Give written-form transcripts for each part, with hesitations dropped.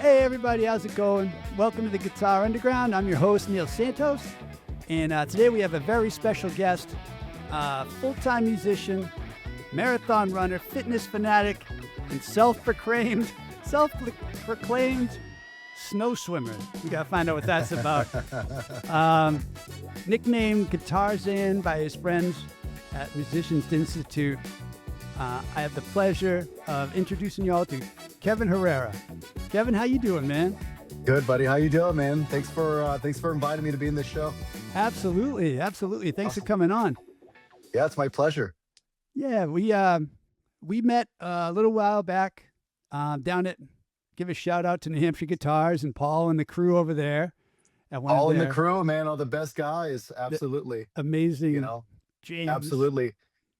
Hey everybody, how's it going? Welcome to the Guitar Underground. I'm your host, Neil Santos. And today we have a very special guest, full-time musician, marathon runner, fitness fanatic, and self-proclaimed snow swimmer. We gotta find out what that's about. Nicknamed Guitarzan by his friends at Musicians Institute. I have the pleasure of introducing you all to Kevin Herrera. Kevin, how you doing, man? Good, buddy. How you doing, man? Thanks for inviting me to be in this show. Absolutely. Thanks for coming on. Yeah, it's my pleasure. Yeah, we met a little while back down at. Give a shout out to New Hampshire Guitars and Paul and the crew over there. All in the crew, man. All the best guys. Absolutely. Amazing. You know, James. absolutely.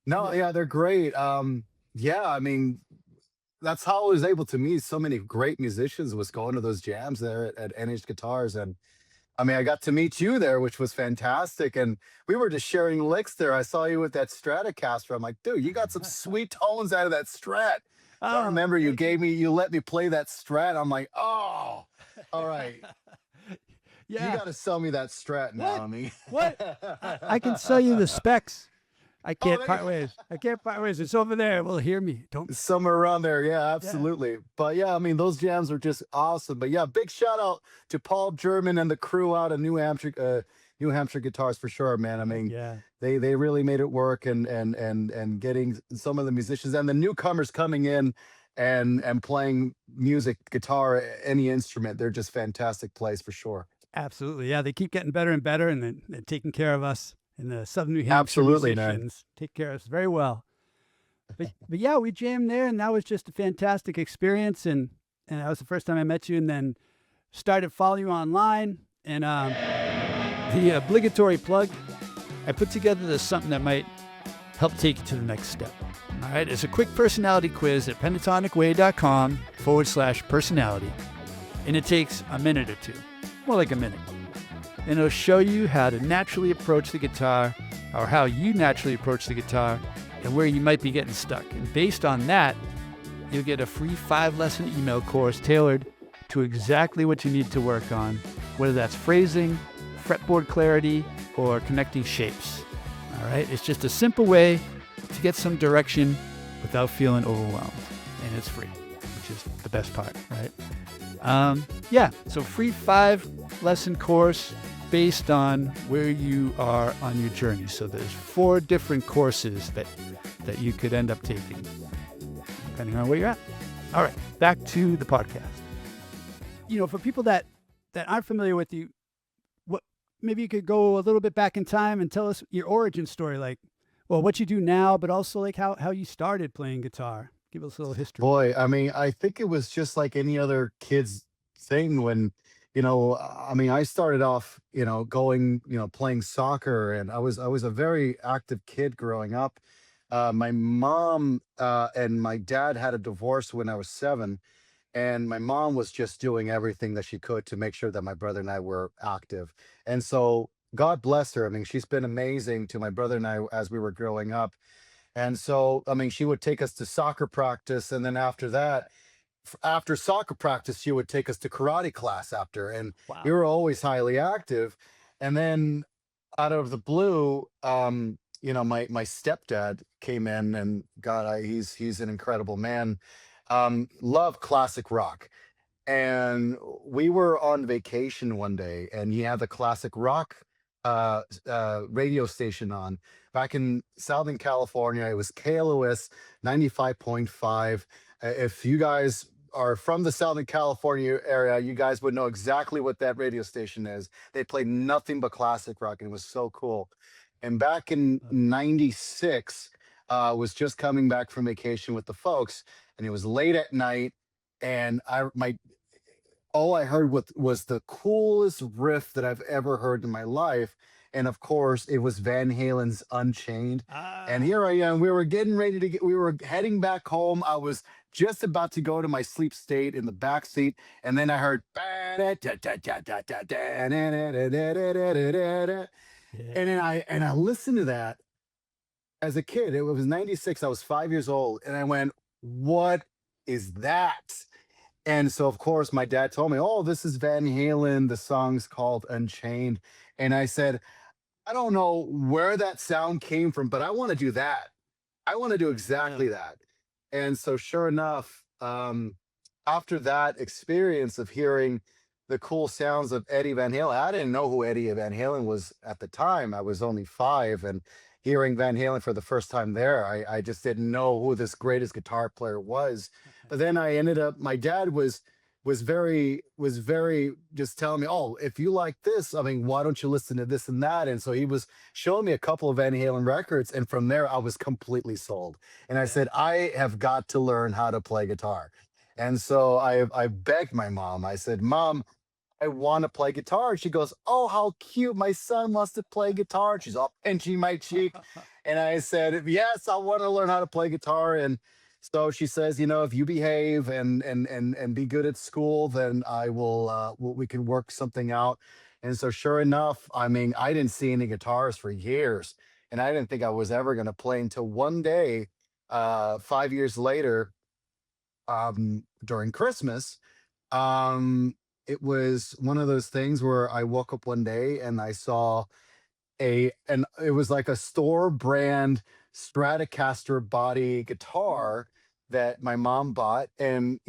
No, yeah, they're great. Yeah, I mean, that's how I was able to meet so many great musicians, was going to those jams there at NH Guitars. And I mean, I got to meet you there, which was fantastic. And we were just sharing licks there. I saw you with that Stratocaster. I'm like, dude, you got some sweet tones out of that Strat. I remember you let me play that Strat. I'm like, oh, all right. Yeah. You got to sell me that Strat now. What? I can sell you the specs. I can't part ways. It's over there. Well, hear me. Don't. Somewhere around there. Yeah, absolutely. Yeah. But yeah, I mean, those jams are just awesome. But yeah, big shout out to Paul German and the crew out of New Hampshire Guitars for sure, man. I mean, yeah, they really made it work, and getting some of the musicians and the newcomers coming in and playing music, guitar, any instrument. They're just fantastic plays for sure. Absolutely. Yeah, they keep getting better and better, and they're taking care of us. In the Southern New Hampshire absolutely, musicians. Man. Take care of us very well. But yeah, we jammed there, and that was just a fantastic experience. And that was the first time I met you, and then started following you online. And the obligatory plug, I put together something that might help take you to the next step. All right, it's a quick personality quiz at pentatonicway.com/personality. And it takes a minute or two, more like a minute. And it'll show you how to naturally approach the guitar, or how you naturally approach the guitar, and where you might be getting stuck. And based on that, you'll get a free 5-lesson email course tailored to exactly what you need to work on, whether that's phrasing, fretboard clarity, or connecting shapes. All right, it's just a simple way to get some direction without feeling overwhelmed, and it's free, which is the best part, right? Yeah, so free 5-lesson course based on where you are on your journey. So there's 4 different courses that you could end up taking, depending on where you're at. All right, back to the podcast. You know, for people that aren't familiar with you, maybe you could go a little bit back in time and tell us your origin story, like, well, what you do now, but also like how you started playing guitar. Give us a little history. Boy, I mean, I think it was just like any other kid's thing when, I mean, I started off, going, playing soccer, and I was a very active kid growing up. My mom and my dad had a divorce when I was 7, and my mom was just doing everything that she could to make sure that my brother and I were active. And so God bless her. I mean, she's been amazing to my brother and I as we were growing up. And so, I mean, she would take us to soccer practice, and then after that, after soccer practice, she would take us to karate class after, and Wow. we were always highly active. And then out of the blue, my stepdad came in, and God, he's an incredible man. Love classic rock. And we were on vacation one day, and he had the classic rock radio station on back in Southern California. It was KLOS 95.5. If you guys are from the Southern California area, you guys would know exactly what that radio station is. They played nothing but classic rock, and it was so cool. And back in 96, was just coming back from vacation with the folks, and it was late at night, and all I heard was the coolest riff that I've ever heard in my life. And of course, it was Van Halen's Unchained. And here I am. We were heading back home. I was just about to go to my sleep state in the back seat. And then I heard, and then I listened to that as a kid. It was 96. I was 5 years old. And I went, what is that? And so, of course, my dad told me, "Oh, this is Van Halen. The song's called Unchained." And I said, "I don't know where that sound came from, but I want to do that. I want to do Yeah. exactly that." And so, sure enough, after that experience of hearing the cool sounds of Eddie Van Halen, I didn't know who Eddie Van Halen was at the time. I was only 5, and hearing Van Halen for the first time there, I just didn't know who this greatest guitar player was. But then I ended up. My dad was very just telling me, "Oh, if you like this, I mean, why don't you listen to this and that?" And so he was showing me a couple of Van Halen records, and from there I was completely sold. And I Yeah. said, "I have got to learn how to play guitar." And so I begged my mom. I said, "Mom, I want to play guitar." She goes, "Oh, how cute. My son wants to play guitar." She's all pinching my cheek. And I said, "Yes, I want to learn how to play guitar." And so she says, "If you behave and be good at school, then I will we can work something out." And so sure enough, I mean, I didn't see any guitars for years. And I didn't think I was ever going to play until one day, 5 years later, during Christmas. It was one of those things where I woke up one day and I saw and it was like a store brand Stratocaster body guitar that my mom bought. And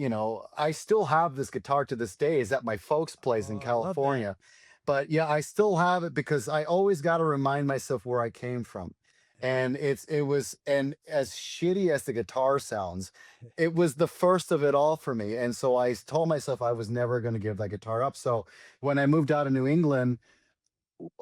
I still have this guitar to this day. Is at my folks' place in Oh, I love that. California. But yeah, I still have it because I always got to remind myself where I came from. Yeah. And and as shitty as the guitar sounds, it was the first of it all for me. And so I told myself I was never going to give that guitar up. So when I moved out of New England,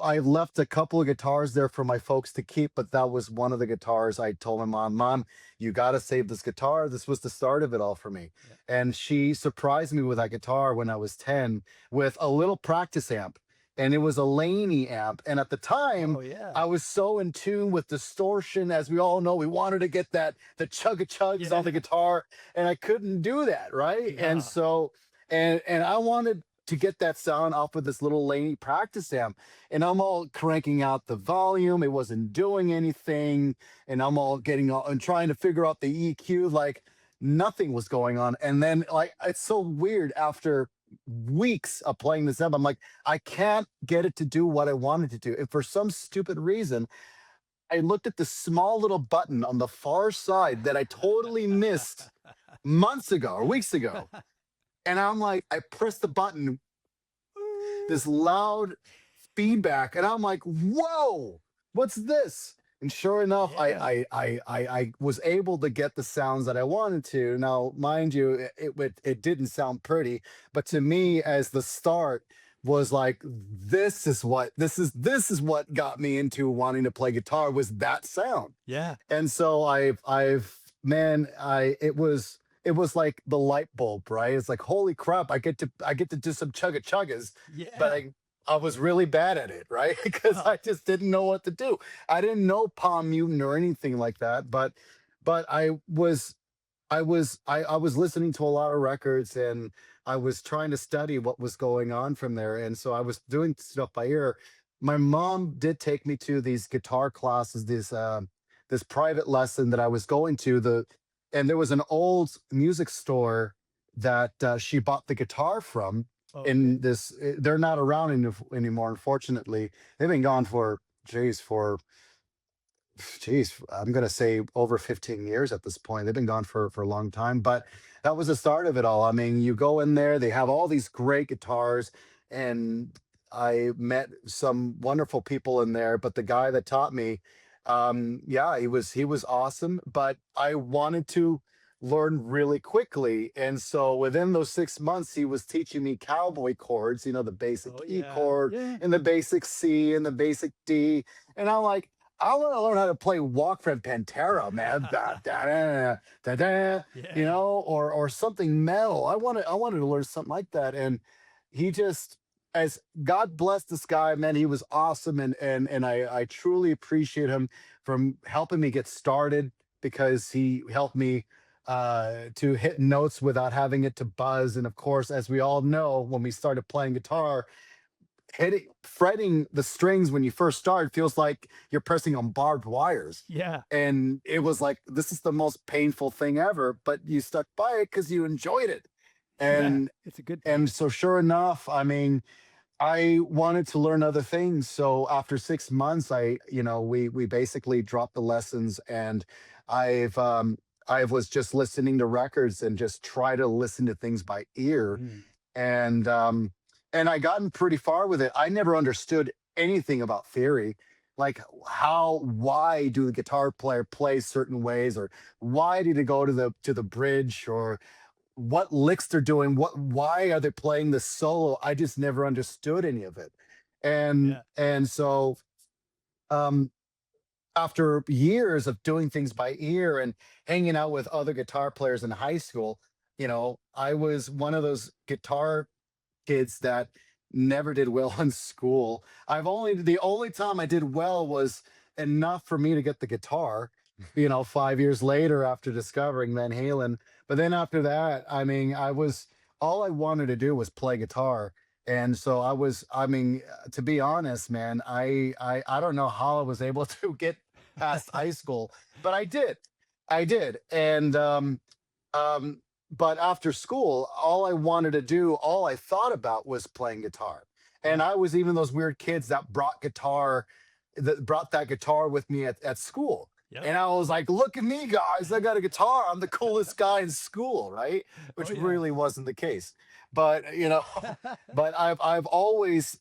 I left a couple of guitars there for my folks to keep, but that was one of the guitars. I told my mom, "Mom, you got to save this guitar." This was the start of it all for me. Yeah. And she surprised me with that guitar when I was 10 with a little practice amp. And it was a Laney amp. And at the time, Oh, yeah. I was so in tune with distortion. As we all know, we wanted to get the chugga chugs on the Yeah. guitar, and I couldn't do that, right? And No. so, and I wanted to get that sound off with this little Laney practice amp, and I'm all cranking out the volume. It wasn't doing anything. And I'm all getting all and trying to figure out the EQ, like nothing was going on. And then, like, it's so weird after weeks of playing this amp, I'm like, I can't get it to do what I wanted to do. And for some stupid reason, I looked at the small little button on the far side that I totally missed months ago or weeks ago. And I'm like, I pressed the button, this loud feedback, and I'm like, "Whoa, what's this?" And sure enough, Yeah. I was able to get the sounds that I wanted to. Now, mind you, it didn't sound pretty, but to me, as the start was like, this is what got me into wanting to play guitar, was that sound. Yeah. And so I've man, I it was like the light bulb, right? It's like, holy crap, I get to do some chugga chuggas, but Yeah. I was really bad at it, right? Because Oh, I just didn't know what to do. I didn't know Palm Mutant or anything like that, but I was listening to a lot of records, and I was trying to study what was going on from there. And so I was doing stuff by ear. My mom did take me to these guitar classes, this private lesson that I was going to. And there was an old music store that she bought the guitar from. okay. In this, they're not around anymore, unfortunately. They've been gone for, geez, I'm gonna say over 15 years at this point. They've been gone for a long time, but that was the start of it all. I mean, you go in there, they have all these great guitars, and I met some wonderful people in there. But the guy that taught me, yeah, he was awesome. But I wanted to learn really quickly, and so within those 6 months, he was teaching me cowboy chords. The basic Oh, E yeah. chord Yeah. and the basic C and the basic D, and I'm like, I want to learn how to play Walk from Pantera, man. Da, da, da, da, da, Yeah. or something metal. I wanted to learn something like that. And he just, as God bless this guy, man, he was awesome. And I truly appreciate him from helping me get started, because he helped me to hit notes without having it to buzz. And of course, as we all know, when we started playing guitar, fretting the strings when you first start feels like you're pressing on barbed wires. Yeah. And it was like, this is the most painful thing ever, but you stuck by it because you enjoyed it. Yeah, And it's a good thing. and so sure enough, I mean, I wanted to learn other things. So after 6 months, we basically dropped the lessons, and I've I was just listening to records and just try to listen to things by ear, Mm. and I gotten pretty far with it. I never understood anything about theory, like why do the guitar player play certain ways, or why did it go to the bridge, or what licks they're doing, why are they playing the solo. I just never understood any of it. Yeah. And so um after years of doing things by ear and hanging out with other guitar players in high school, I was one of those guitar kids that never did well in school. The only time I did well was enough for me to get the guitar, 5 years later after discovering Van Halen. But then after that, I mean, all I wanted to do was play guitar. And so to be honest, man, I don't know how I was able to get past high school, but I did. I did. Um, but after school, all I wanted to do, all I thought about was playing guitar. And Yeah. I was even those weird kids that brought that guitar with me at school. Yep. And I was like, look at me, guys, I got a guitar. I'm the coolest guy in school, right? Oh Which yeah. really wasn't the case. But but I've always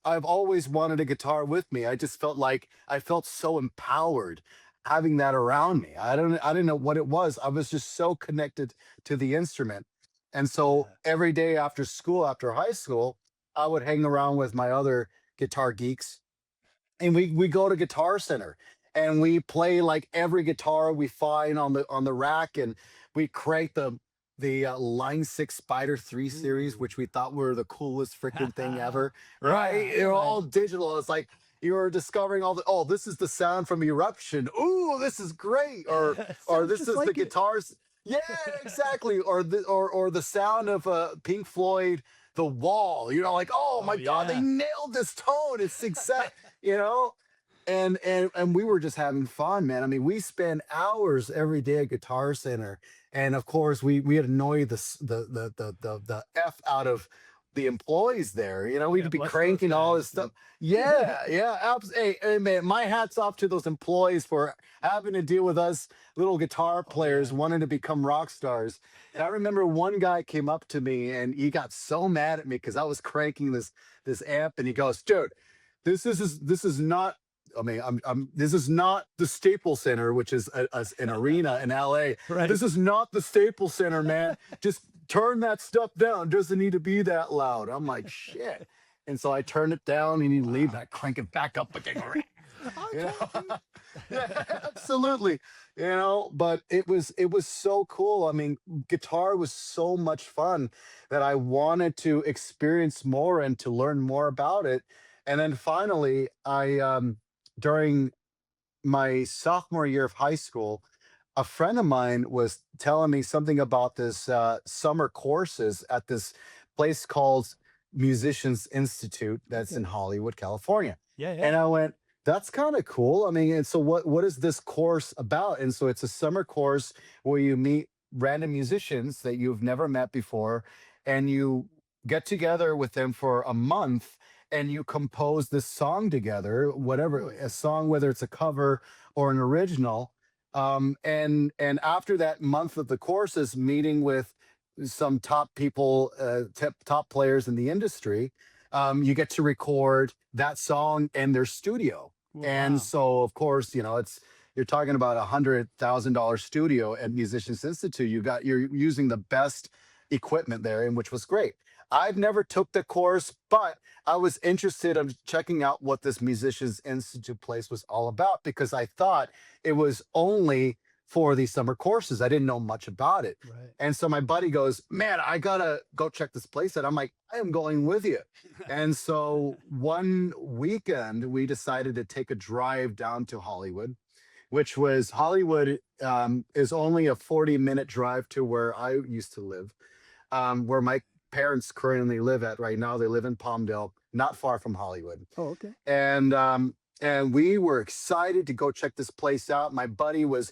wanted a guitar with me. I just felt like I felt so empowered having that around me. I didn't know what it was. I was just so connected to the instrument. And so Yeah. every day after school, after high school, I would hang around with my other guitar geeks, and we go to Guitar Center, and we play like every guitar we find on the rack, and we crank the Line 6 Spider 3 series, Ooh. which we thought were the coolest freaking thing ever, Yeah, right? I can They're all imagine. digital. It's like you were discovering oh, this is the sound from Eruption. Ooh, this is great. Or Sounds this just is the like it. guitars. Yeah, exactly. Or the sound of Pink Floyd, The Wall. Like, oh Oh my God, they yeah. nailed this tone. It's exact, you know? And we were just having fun, man. I mean, we spent hours every day at Guitar Center, and of course, we'd annoy the f out of the employees there. Yeah, We'd be bless those cranking all this guys. stuff. Yeah, yeah. Hey, man, my hats off to those employees for having to deal with us little guitar Oh players yeah. wanting to become rock stars. And I remember one guy came up to me and he got so mad at me because I was cranking this amp, and he goes, "Dude, this is not." I mean, this is not the Staples Center, which is an arena in LA. Right. This is not the Staples Center, man. Just turn that stuff down. It doesn't need to be that loud. I'm like, shit. And so I turned it down, and you leave Wow. that, crank it back up again. I You told you. know? Yeah, absolutely. But it was so cool. I mean, guitar was so much fun that I wanted to experience more and to learn more about it. And then finally, I during my sophomore year of high school, a friend of mine was telling me something about this summer courses at this place called Musicians Institute that's in Okay. Hollywood, California. Yeah, And yeah. I went, that's kind of cool. I mean, and so what is this course about? And so it's a summer course where you meet random musicians that you've never met before, and you get together with them for a month, and you compose this song together, whatever Cool. a song, whether it's a cover or an original. And after that month of the courses, meeting with some top people, top players in the industry, you get to record that song in their studio. Well, And wow. so, of course, you're talking about $100,000 studio at Musicians Institute. You're using the best equipment there, and which was great. I've never took the course, but I was interested in checking out what this Musicians Institute place was all about, because I thought it was only for these summer courses. I didn't know much about it. Right. And so my buddy goes, "Man, I gotta go check this place out." I'm like, "I am going with you." And so one weekend, we decided to take a drive down to Hollywood, which was Hollywood, is only a 40-minute drive to where I used to live, where my parents currently live at right now. They live in Palmdale, not far from Hollywood. Oh, okay. And we were excited to go check this place out. My buddy was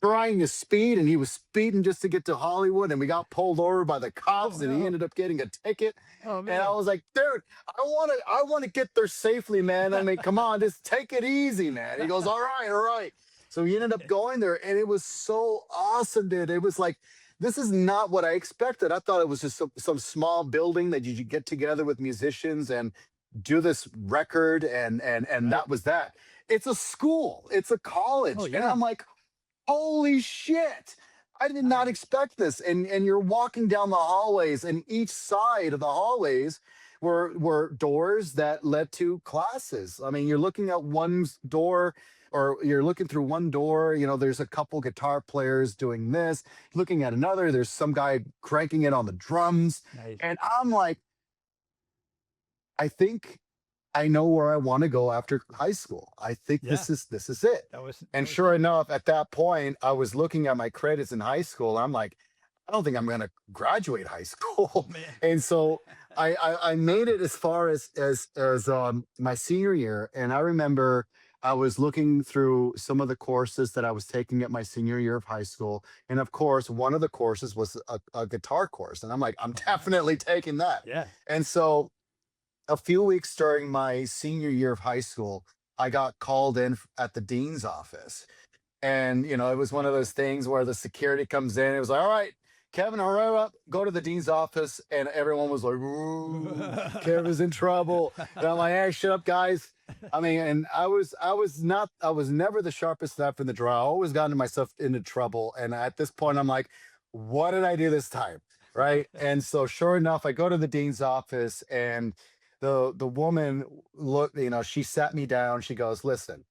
trying to speed, and he was speeding just to get to Hollywood, and we got pulled over by the Oh cops, and he no. ended up getting a ticket. Oh And I man. was like, dude, I want to get there safely, man. I mean, come on, just take it easy, man. He goes, all right, all right. So he ended up going there, and it was so awesome, dude. It was like, this is not what I expected. I thought it was just some small building that you get together with musicians and do this record, and Right. that was that. It's a school, it's a Oh college, and yeah. I'm like, holy shit. I did not Nice. expect this. And you're walking down the hallways, and each side of the hallways were doors that led to classes. I mean, you're looking at one door, or you're looking through one door, there's a couple guitar players doing this. Looking at another, there's some guy cranking it on the drums. Nice. And I'm like, I think I know where I want to go after high school. I think Yeah. this is it. That And was sure it. enough, at that point, I was looking at my credits in high school. I'm like, I don't think I'm going to graduate high Oh school. man. And so I made it as far as my senior year. And I remember I was looking through some of the courses that I was taking at my senior year of high school. And of course, one of the courses was a guitar course. And I'm like, I'm Oh nice. definitely taking that. Yeah. And so a few weeks during my senior year of high school, I got called in at the dean's office. And, it was one of those things where the security comes in. It was like, all right, Kevin Herrera, go to the dean's office. And everyone was like, ooh, Kevin's in trouble. And I'm like, hey, shut up, guys. I mean, and I was never the sharpest knife in the drawer. I always gotten myself into trouble. And at this point, I'm like, what did I do this time? Right. And so sure enough, I go to the dean's office, and the woman looked, she sat me down. She goes, listen,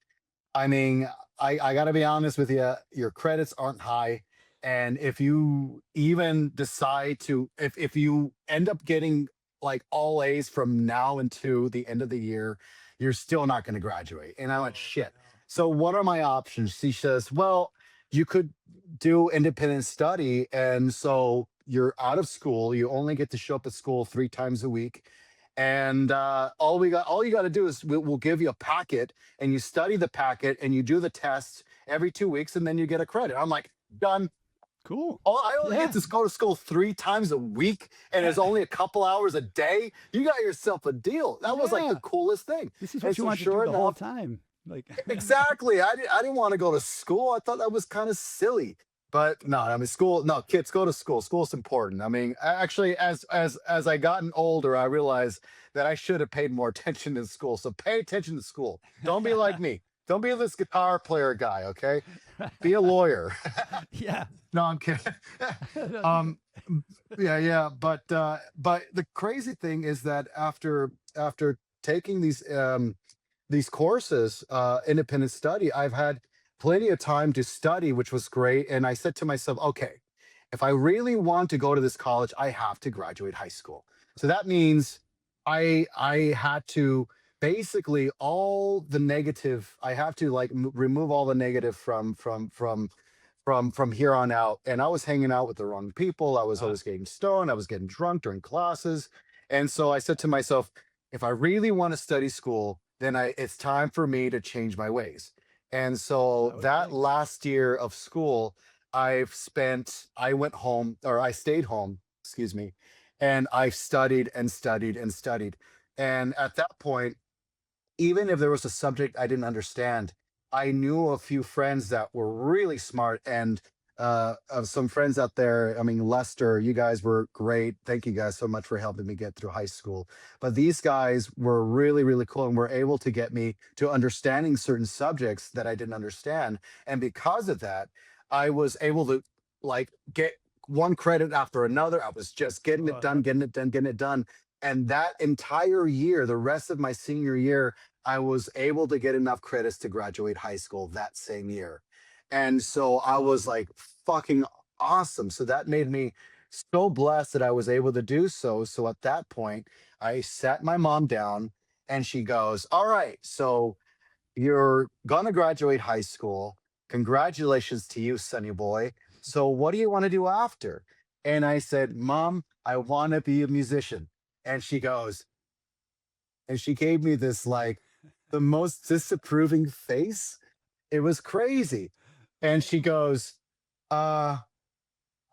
I mean, I got to be honest with you. Your credits aren't high. And if you even decide to, if you end up getting like all A's from now into the end of the year, you're still not going to graduate. And I went, Oh shit. no. So what are my options? She says, well, you could do independent study. And so you're out of school. You only get to show up at school 3 times a week. And all you got to do is we'll give you a packet, and you study the packet, and you do the tests every 2 weeks, and then you get a credit. I'm like, done. Cool. I only get Yeah. to go to school 3 times a week, and Yeah. it's only a couple hours a day. You got yourself a deal. That was like the Yeah. coolest thing. This is And what you so want to do sure the whole enough, time. Like exactly. I didn't want to go to school. I thought that was kind of silly. But no, I mean, school. No, kids, go to school. School's important. I mean, actually, as I gotten older, I realized that I should have paid more attention in school. So pay attention to school. Don't be like me. Don't be this guitar player guy. Okay, be a lawyer. yeah. No, I'm kidding. No, um, yeah, yeah. But the crazy thing is that after taking these courses, independent study, I've had plenty of time to study, which was great. And I said to myself, okay, if I really want to go to this college, I have to graduate high school. So that means I had to basically all the negative. I have to like remove all the negative from here on out. And I was hanging out with the wrong people. I was ah, always getting stoned. I was getting drunk during classes. And so I said to myself, if I really want to study school, then it's time for me to change my ways. And so I would that think. last year of school, I went home, or I stayed home, excuse me, and I studied and studied and studied. And at that point, even if there was a subject I didn't understand, I knew a few friends that were really smart, and of some friends out there. I mean, Lester, you guys were great. Thank you guys so much for helping me get through high school. But these guys were really, really cool, and were able to get me to understanding certain subjects that I didn't understand. And because of that, I was able to like get one credit after another. I was just getting it done, Uh, getting it done, getting it done. And that entire year, the rest of my senior year, I was able to get enough credits to graduate high school that same year. And so I was awesome. like, fucking awesome. So that made me so blessed that I was able to do so. So at that point, I sat my mom down, and she goes, all right, so you're going to graduate high school. Congratulations to you, sonny boy. So what do you want to do after? And I said, Mom, I want to be a musician. And she goes, and she gave me this like the most disapproving face. It was crazy. And she goes, uh,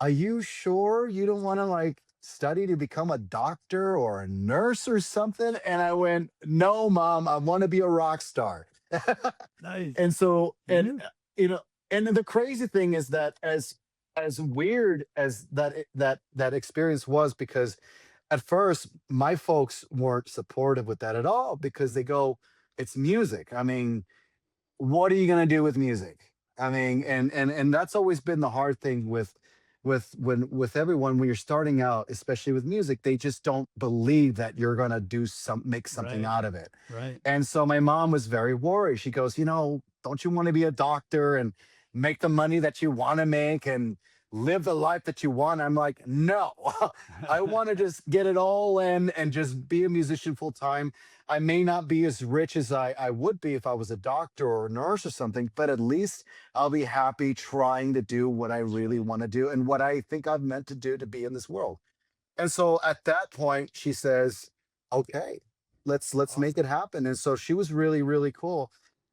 are you sure you don't want to like study to become a doctor or a nurse or something? And I went, no, mom, I want to be a rock star. Nice. And so, and You? you know, and the crazy thing is that as weird as that experience was, because at first my folks weren't supportive with that at all, because they go, it's music. I mean, what are you going to do with music? I mean, and that's always been the hard thing with everyone when you're starting out, especially with music. They just don't believe that you're going to make something Right. out of it. Right. And so my mom was very worried. She goes, don't you want to be a doctor and make the money that you want to make and live the life that you want? I'm like, no, I want to just get it all in and just be a musician full time. I may not be as rich as I would be if I was a doctor or a nurse or something, but at least I'll be happy trying to do what I really want to do and what I think I've meant to do to be in this world. And so at that point, she says, "Okay, let's make it Awesome. happen." And so she was really, really cool.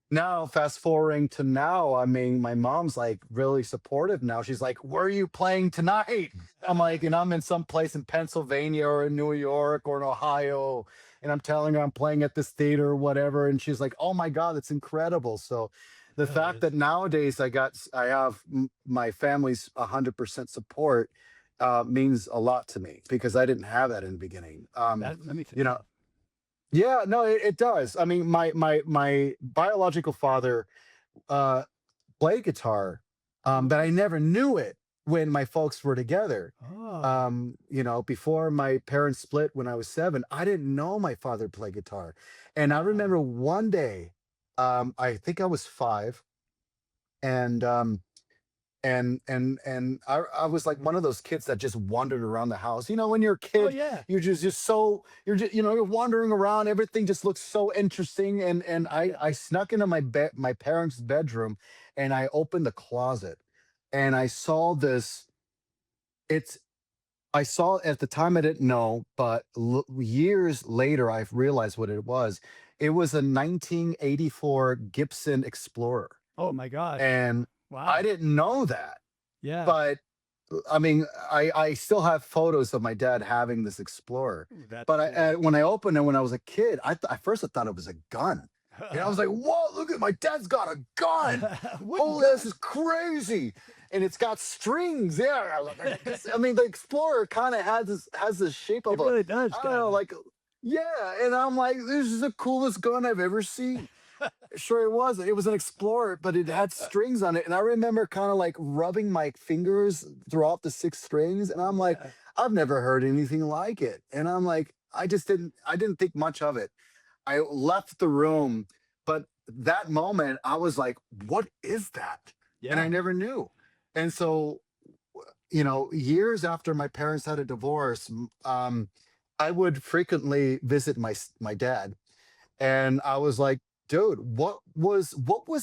Now, fast forwarding to now, I mean, my mom's like really supportive now. She's like, "Where are you playing tonight?" I'm like, and I'm in some place in Pennsylvania or in New York or in Ohio, and I'm telling her I'm playing at this theater or whatever, and she's like, "Oh my God, it's incredible." So the Yeah, it fact is. that nowadays I have my family's 100% support means a lot to me, because I didn't have that in the beginning. That makes it You know, nice. yeah, no, it does. I mean, my biological father uh, played guitar, Oh, but I okay. never knew it when my folks were together. Oh. Before my parents split when I was 7, I didn't know my father played guitar, and I Wow. remember one day, I think I was 5, and I was like one of those kids that just wandered around the house. When you're a Oh, kid, yeah. you're wandering around. Everything just looks so interesting. And Yeah. I snuck into my parents' bedroom, and I opened the closet, and I saw this. It's I saw at the time I didn't know, but years later I realized what it was. It was a 1984 Gibson Explorer, Oh my gosh. and I Wow. didn't know that, Yeah. but I mean, I still have photos of my dad having this Explorer. Ooh, that's But cool. when I opened it when I was a kid, at first I thought it was a gun, and I was like, "Whoa, look at my dad's got a gun! Wooden Holy, this gun. is crazy!" And it's got strings. Yeah, I mean, the Explorer kind of has the shape It of a, really does I don't know, kinda. like, yeah. And I'm like, "This is the coolest gun I've ever seen." Sure, it was. It was an Explorer, but it had strings on it, and I remember kinda, like, rubbing my fingers throughout the 6 strings, and I'm like, Yeah. "I've never heard anything like it," and I'm like, I didn't think much of it. I left the room, but that moment, I was like, "What is that?" And I Yeah. never knew. And so, years after my parents had a divorce, I would frequently visit my dad, and I was like, "Dude, what was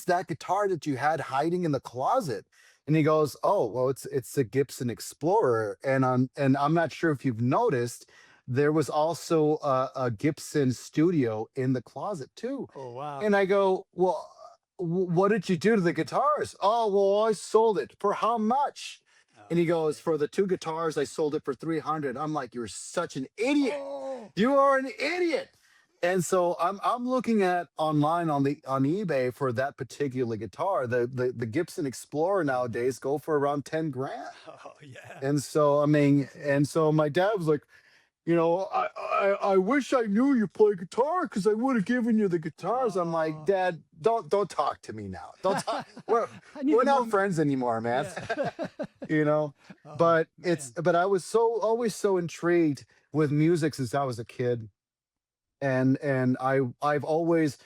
that guitar that you had hiding in the closet?" And he goes, "Oh, well, it's a Gibson Explorer." And I'm not sure if you've noticed, there was also a Gibson Studio in the closet too. Oh, wow. And I go, "Well, what did you do to the guitars?" "Oh, well, I sold it." "For how much?" And he Oh, goes, man. "For the 2 guitars, I sold it for 300." I'm like, "You're such an idiot. Oh! You are an idiot." And so I'm looking at online on eBay for that particular guitar. The Gibson Explorer nowadays go for around 10 grand. Oh, yeah. And so my dad was like, I wish I knew you play guitar, because I would have given you the guitars. I'm like, Oh. "Dad, don't talk to me now. Don't talk. We're I need we're a not moment. friends anymore, man." Yeah. you know. Oh, But man. I was always so intrigued with music since I was a kid, and I've always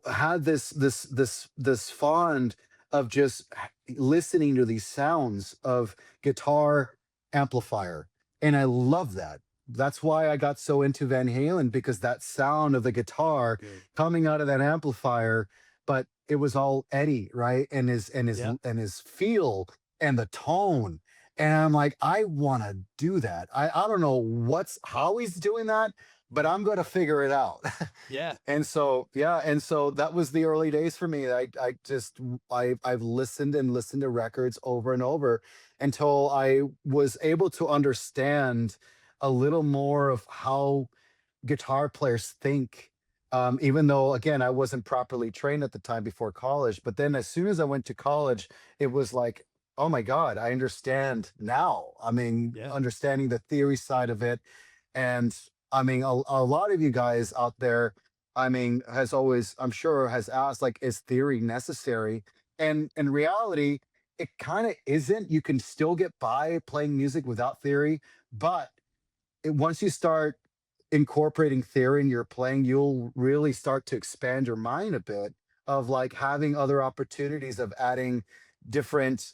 had this fond of just listening to these sounds of guitar amplifier, and I love that. That's why I got so into Van Halen, because that sound of the guitar Good. coming out of that amplifier, but it was all Eddie, right? Yeah. And his feel and the tone. And I'm like, I want to do that. I don't know how he's doing that, but I'm going to figure it out. Yeah. And so, yeah, and so that was the early days for me. I've listened and listened to records over and over until I was able to understand a little more of how guitar players think. Even though, again, I wasn't properly trained at the time before college. But then as soon as I went to college, it was like, oh my God, I understand now. I mean, Yeah. understanding the theory side of it. And I mean, a lot of you guys out there, I mean, has always, I'm sure, has asked, like, is theory necessary? And in reality, it kind of isn't. You can still get by playing music without theory, but once you start incorporating theory in your playing, you'll really start to expand your mind a bit of like having other opportunities of adding different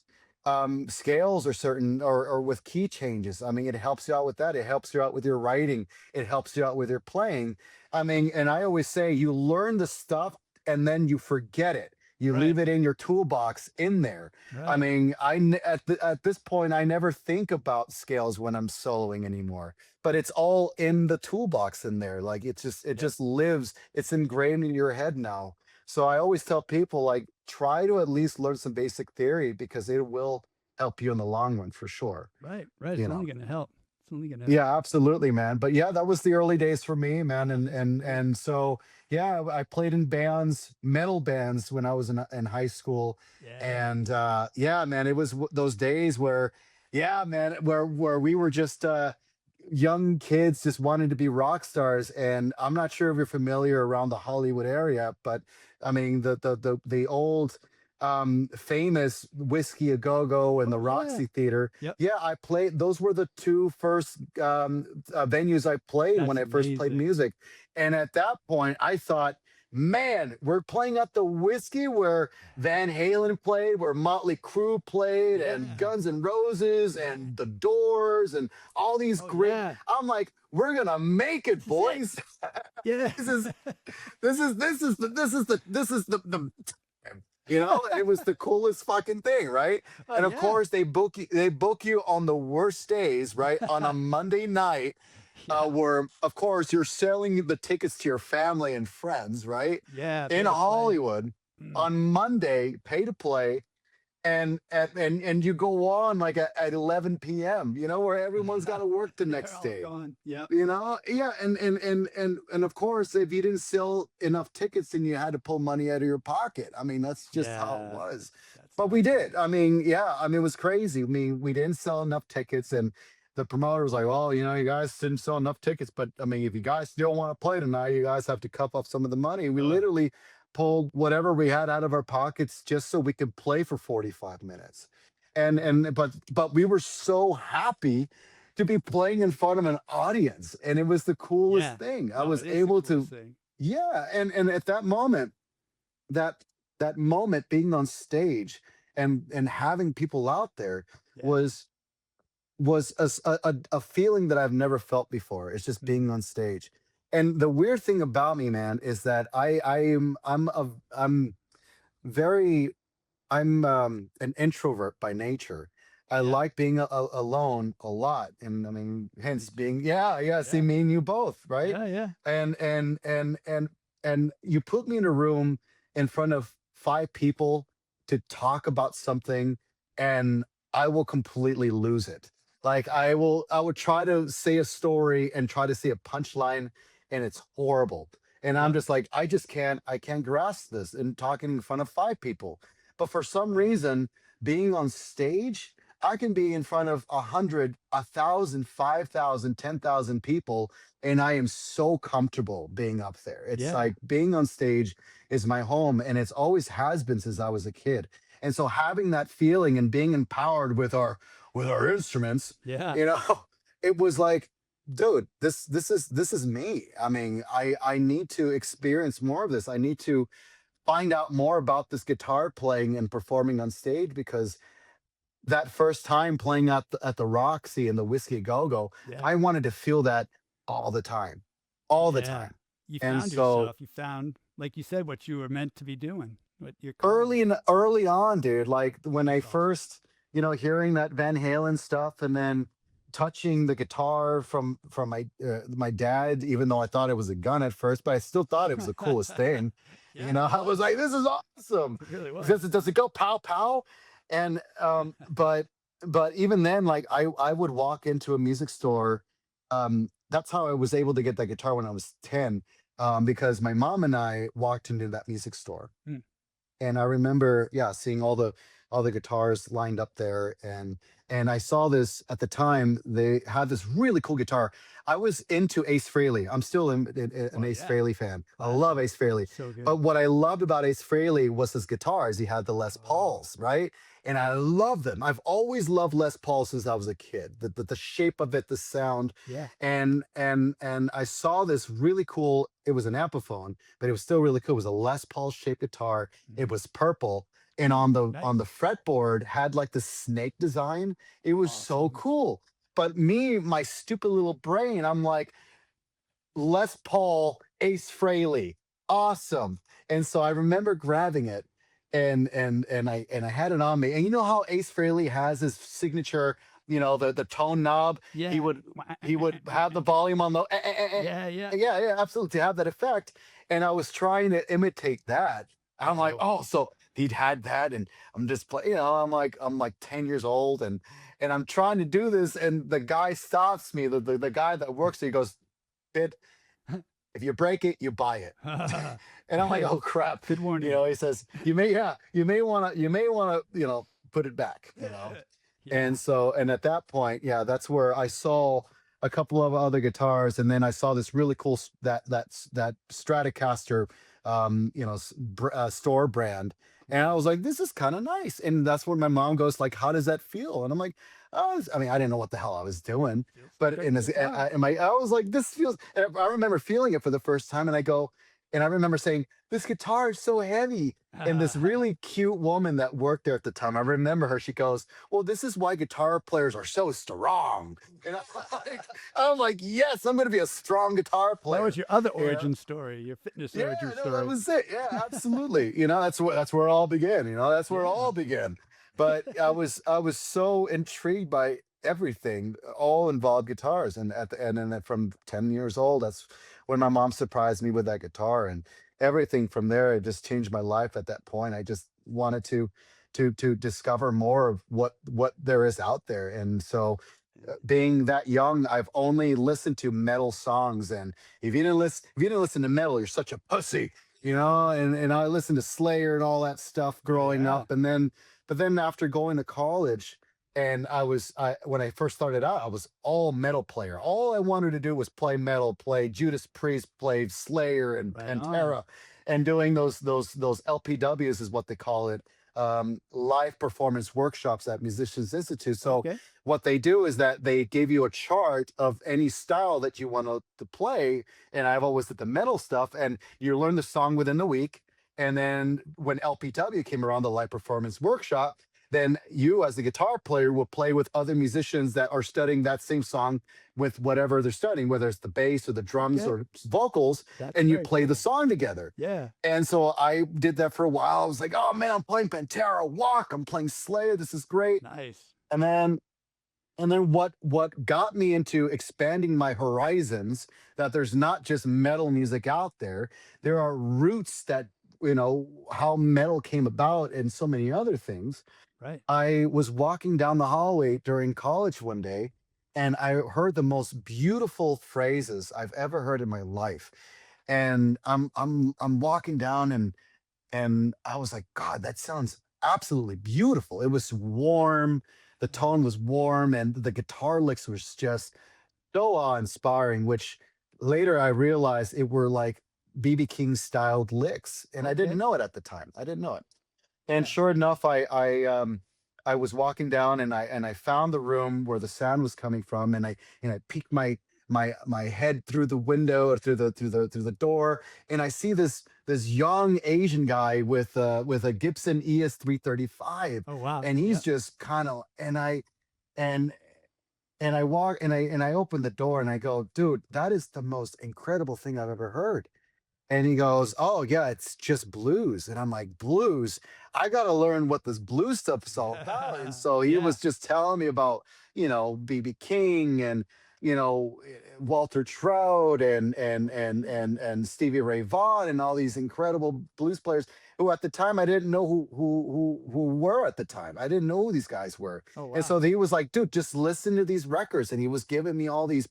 scales or certain or with key changes. I mean, it helps you out with that. It helps you out with your writing. It helps you out with your playing. I mean, and I always say you learn the stuff and then you forget it. You Right. leave it in your toolbox in there. I Right. mean, at this point, I never think about scales when I'm soloing anymore, but it's all in the toolbox in there. Like it Yep. just lives. It's ingrained in your head now. So I always tell people like try to at least learn some basic theory because it will help you in the long run for sure. Right. Right. You It's know. only going to help. It's only going to help. Yeah, absolutely, man. But yeah, that was the early days for me, man. Cool. And so yeah, I played in bands, metal bands when I was in high school. Yeah. And yeah, man, it was those days where yeah, man, where we were just young kids just wanting to be rock stars. And I'm not sure if you're familiar around the Hollywood area, but I mean the old famous Whiskey a Go Go and the Oh yeah. Roxy Theater. Yep. Yeah, I played. Those were the two first venues I played when That's I first played amazing. music. And at that point, I thought, man, we're playing at the Whiskey where Van Halen played, where Motley Crue played, and Yeah. Guns N' Roses, Yeah. and The Doors, and all these Oh great. yeah. I'm like, we're gonna make it, This is it. boys. Yeah. this is the you know, it was the coolest fucking thing, right? Oh And of yeah. course they book you on the worst days, right? On a Monday night, Yeah. where of course you're selling the tickets to your family and friends, right? Yeah. In Pay to play. Hollywood Mm. on Monday, pay to play, and you go on like at 11 p.m., you know, where everyone's got to work the They're next all day. gone. Yep. You know, yeah, and of course, if you didn't sell enough tickets, then you had to pull money out of your pocket. I mean, that's just how it Yeah. was. That's But not we good. did. I mean, yeah, I mean, it was crazy. I mean, we didn't sell enough tickets, and the promoter was like, "Well, you know, you guys didn't sell enough tickets, but I mean, if you guys still want to play tonight, you guys have to cup up some of the money." We Oh. literally pulled whatever we had out of our pockets just so we could play for 45 minutes. But we were so happy to be playing in front of an audience, and it was the coolest Yeah. thing. I No, was it is the able coolest to, thing. yeah, and at that moment, that that moment being on stage and having people out there Yeah. was a feeling that I've never felt before. It's just Mm. being on stage. And the weird thing about me, man, is that I'm very an introvert by nature. I Yeah. like being alone a lot, and I mean, Me hence too. being yeah, yeah. See, Yeah. me and you both, right? Yeah. Yeah. And and you put me in a room in front of 5 people to talk about something, and I will completely lose it. Like I would try to say a story and try to say a punchline, and it's horrible. And I'm Yep. just like, I can't grasp this and talking in front of 5 people. But for some Right. reason, being on stage, I can be in front of 100, 1,000, 5,000, 10,000 people, and I am so comfortable being up there. It's Yeah. like being on stage is my home, and it's always has been since I was a kid. And so having that feeling and being empowered with our instruments, Yeah. you know, it was like, dude, this is me. I mean, I need to experience more of this. I need to find out more about this guitar playing and performing on stage because that first time playing at the Roxy and the Whiskey Go Go, Yeah. I wanted to feel that all the time, all the Yeah. time. You And found so yourself. You found, like you said, what you were meant to be doing, what your calling. early on, dude, like when I That's awesome. first, hearing that Van Halen stuff, and then touching the guitar from my dad, even though I thought it was a gun at first, but I still thought it was the coolest thing. Yeah, it I was was. like, this is awesome. It really was. Does it go pow pow? And but even then, like I would walk into a music store. That's how I was able to get that guitar when I was 10, because my mom and I walked into that music store, Mm. and I remember, yeah, seeing all the guitars lined up there, and I saw this at the time. They had this really cool guitar. I was into Ace Frehley. I'm still an Well, Ace yeah. Frehley fan. I love Classic. Ace Frehley. So good. But what I loved about Ace Frehley was his guitars. He had the Les Oh, Pauls, right? And I love them. I've always loved Les Paul since I was a kid. The shape of it, the sound, yeah. and I saw this really cool. It was an Ampliphone, but it was still really cool. It was a Les Paul shaped guitar. Mm. It was purple, and on Nice. the fretboard had like the snake design. It was so Awesome. cool. But me, my stupid little brain, I'm like, Les Paul, Ace Frehley, awesome. And so I remember grabbing it, and I had it on me. And you know how Ace Frehley has his signature, the tone knob. Yeah. He would have the volume on the Yeah, yeah. yeah, absolutely, to have that effect. And I was trying to imitate that. I'm like, Oh, oh, so he'd had that, and I'm just I'm like 10 years old, and I'm trying to do this, and the guy stops me. The guy that works there, he goes, "Bid, if you break it, you buy it." And I'm like, hey, oh crap. good warning. He says, you may wanna, put it back. Yeah. And so, and at that point, yeah, that's where I saw a couple of other guitars, and then I saw this really cool that Stratocaster, store brand, and I was like, this is kind of nice. And that's when my mom goes like, how does that feel? And I'm like, oh, I mean, I didn't know what the hell I was doing, Feels but like a guitar. I was like, this feels. And I remember feeling it for the first time, and I remember saying, this guitar is so heavy. And this really cute woman that worked there at the time, I remember her. She goes, "Well, this is why guitar players are so strong." And I'm like, "Yes, I'm going to be a strong guitar That was player." your other You know? origin story, your fitness Yeah, origin no, that story. was it. Yeah, absolutely. That's where it all began. That's where it Yeah. all began. But I was so intrigued by everything, all involved guitars, and at the end, and then from 10 years old, that's when my mom surprised me with that guitar, and everything from there. It just changed my life at that point. I just wanted to discover more of what there is out there, and so being that young, I've only listened to metal songs. And if you didn't listen to metal, you're such a pussy. And I listened to Slayer and all that stuff Oh, growing yeah. up. And then but then after going to college, and I when I first started out, I was all metal player. All I wanted to do was play metal, play Judas Priest, play Slayer and Right on. Pantera, and doing those LPWs is what they call it, live performance workshops at Musicians Institute. So Okay. what they do is that they give you a chart of any style that you want to play. And I've always did the metal stuff, and you learn the song within the week. And then when LPW came around, the live performance workshop, then you as the guitar player will play with other musicians that are studying that same song with whatever they're studying, whether it's the bass or the drums Okay. or vocals, That's and you very play the cool. song together. Yeah. And so I did that for a while. I was like, oh man, I'm playing Pantera, Walk, I'm playing Slayer, this is great. Nice. And then what got me into expanding my horizons, that there's not just metal music out there. There are roots that, how metal came about and so many other things. Right. I was walking down the hallway during college one day, and I heard the most beautiful phrases I've ever heard in my life. And I'm walking down, and I was like, God, that sounds absolutely beautiful. It was warm, the tone was warm, and the guitar licks was just so awe-inspiring, which later I realized it were like BB King styled licks. And I didn't Okay. know it at the time. I didn't know it. And Yeah. sure enough, I was walking down, and I found the room where the sound was coming from, and I peeked my head through the window, or through the door, and I see this young Asian guy with a Gibson ES 335, Oh, wow. and he's Yeah. just kind of and and I walk and I open the door, and I go, dude, that is the most incredible thing I've ever heard. And he goes, "Oh, yeah, it's just blues." And I'm like, "Blues? I got to learn what this blues stuff is all about." And so he Yeah. was just telling me about BB King and Walter Trout and Stevie Ray Vaughan and all these incredible blues players who at the time I didn't know who were at the time. I didn't know who these guys were. Oh, And wow. so he was like, dude, just listen to these records. And he was giving me all these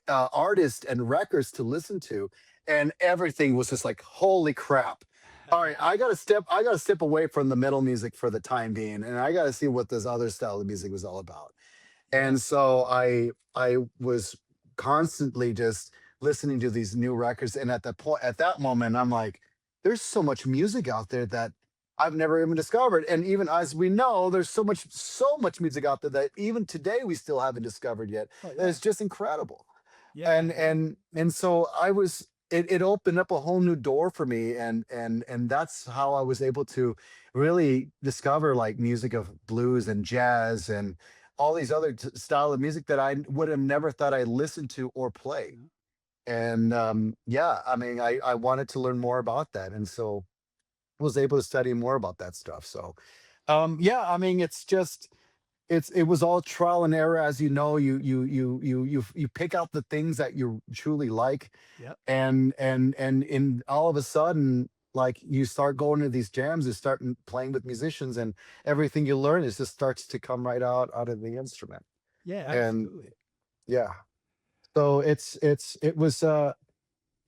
artists and records to listen to. And everything was just like, holy crap. All right, I gotta step away from the metal music for the time being, and I gotta see what this other style of music was all about. Yeah. And so I was constantly just listening to these new records. And at that moment, I'm like, there's so much music out there that I've never even discovered. And even as we know, there's so much music out there that even today we still haven't discovered yet. Oh, And yeah. it's just incredible. Yeah. And so I was it opened up a whole new door for me, and that's how I was able to really discover like music of blues and jazz and all these other style of music that I would have never thought I'd listen to or play. Yeah. And yeah, I mean, I wanted to learn more about that, and so was able to study more about that stuff. So yeah, I mean, it was all trial and error. As you know, you pick out the things that you truly like, Yep. and in all of a sudden, like, you start going to these jams, you start playing with musicians, and everything you learn is just starts to come right out of the instrument. Yeah, And absolutely. yeah, so it was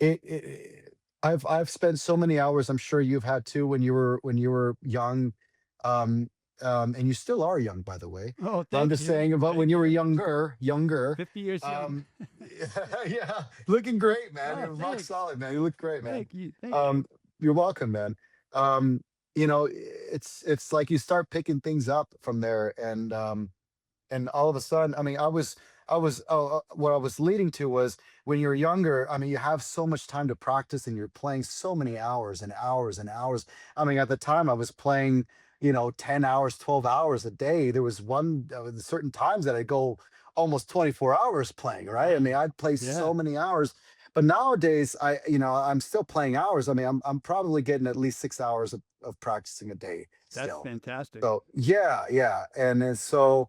it I've spent so many hours, I'm sure you've had too, when you were young, um and you still are young, by the way. Oh, But I'm thank just you. saying about when Thank you were you. younger, 50 years young. um yeah, looking great, man. Oh, You're rock thanks. solid, man. You look great, man. Thank you. Thank you. Um, you're welcome, man. Um, it's like you start picking things up from there, and all of a sudden, I mean, what I was leading to was, when you're younger, I mean, you have so much time to practice, and you're playing so many hours and hours and hours. I mean, at the time I was playing 10 hours, 12 hours a day. There was certain times that I go almost 24 hours playing, right? I mean, Wow. I'd play Yeah, so many hours. But nowadays, I'm still playing hours. I mean, I'm probably getting at least 6 hours of practicing a day that's still. fantastic. So yeah, yeah. And then so,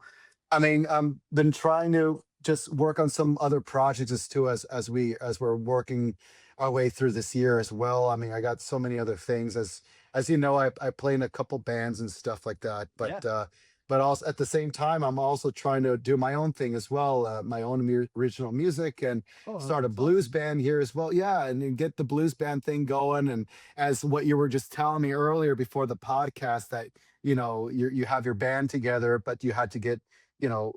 I mean, been trying to just work on some other projects as we're working our way through this year as well. I mean, I got so many other things, as you know, I play in a couple bands and stuff like that. Yeah. But also at the same time, I'm also trying to do my own thing as well, my own original music, and Oh, start a that's blues awesome. band here as well. Yeah, and then get the blues band thing going. And as what you were just telling me earlier before the podcast, that you have your band together, but you had to get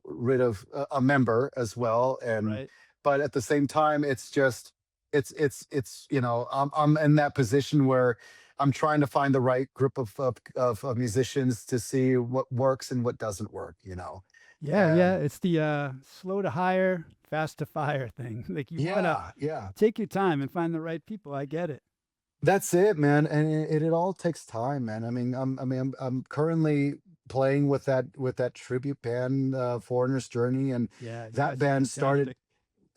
rid of a member as well. And Right. but at the same time, it's just it's I'm in that position where I'm trying to find the right group of musicians to see what works and what doesn't work. Yeah, yeah. And It's the slow to hire, fast to fire thing. Like you want to yeah, yeah, take your time and find the right people. I get it. that's it, man. And it all takes time, man. I'm currently playing with that tribute band, Foreigner's Journey, and Yeah, you that guys are band started.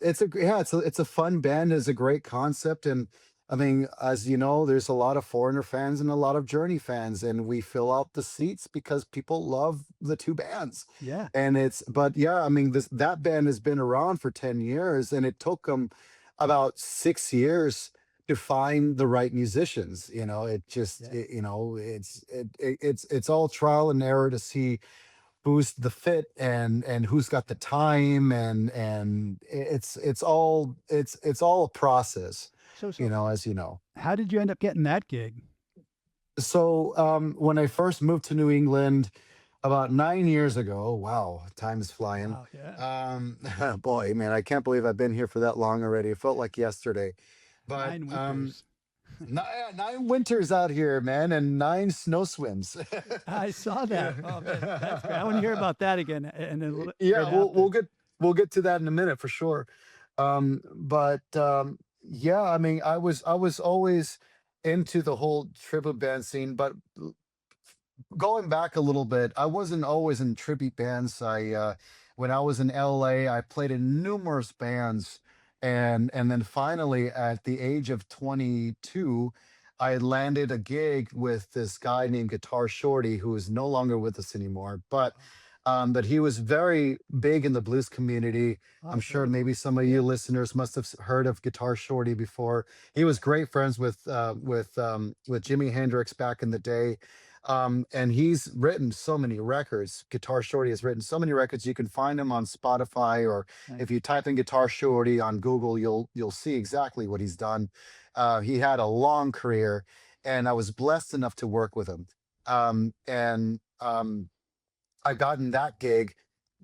fantastic. It's a fun band. It's a great concept. And I mean, as you know, there's a lot of Foreigner fans and a lot of Journey fans, and we fill out the seats because people love the two bands. Yeah. But yeah, I mean, this that band has been around for 10 years, and it took them about 6 years to find the right musicians. It just Yeah. it's all trial and error to see who's the fit, and who's got the time, and it's all a process, So as you know. how did you end up getting that gig? So when I first moved to New England about 9 years ago, wow, time is flying. Wow. Yeah. um Boy, man, I can't believe I've been here for that long already. It felt like yesterday. But 9 winters. nine winters out here, man, and nine snow swims. I saw that. Oh, man, that's great. I want to hear Yeah. about that again and then Yeah, right we'll after. get to that in a minute for sure. But yeah, I mean, I was always into the whole tribute band scene, but going back a little bit, I wasn't always in tribute bands. When I was in LA, I played in numerous bands, and then finally at the age of 22, I landed a gig with this guy named Guitar Shorty, who is no longer with us anymore. But But he was very big in the blues community. I'm sure Awesome. maybe some of you listeners must have heard of Guitar Shorty before. He was great friends with Jimi Hendrix back in the day. And he's written so many records. Guitar Shorty has written so many records. You can find him on Spotify, or Nice. if you type in Guitar Shorty on Google, you'll see exactly what he's done. He had a long career, and I was blessed enough to work with him. And I gotten that gig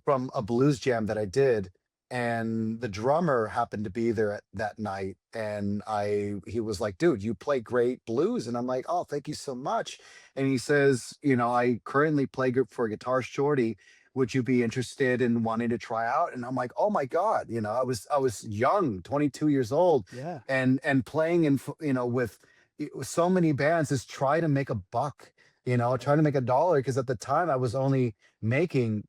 from a blues jam that I did, and the drummer happened to be there that night, and I he was like, "Dude, you play great blues," and I'm like, "Oh, thank you so much." And he says, "I currently play for Guitar Shorty. Would you be interested in wanting to try out?" And I'm like, "Oh my God!" I was young, 22 years old, Yeah. and playing with so many bands is try to make a buck. Right. Trying to make a dollar, because at the time I was only making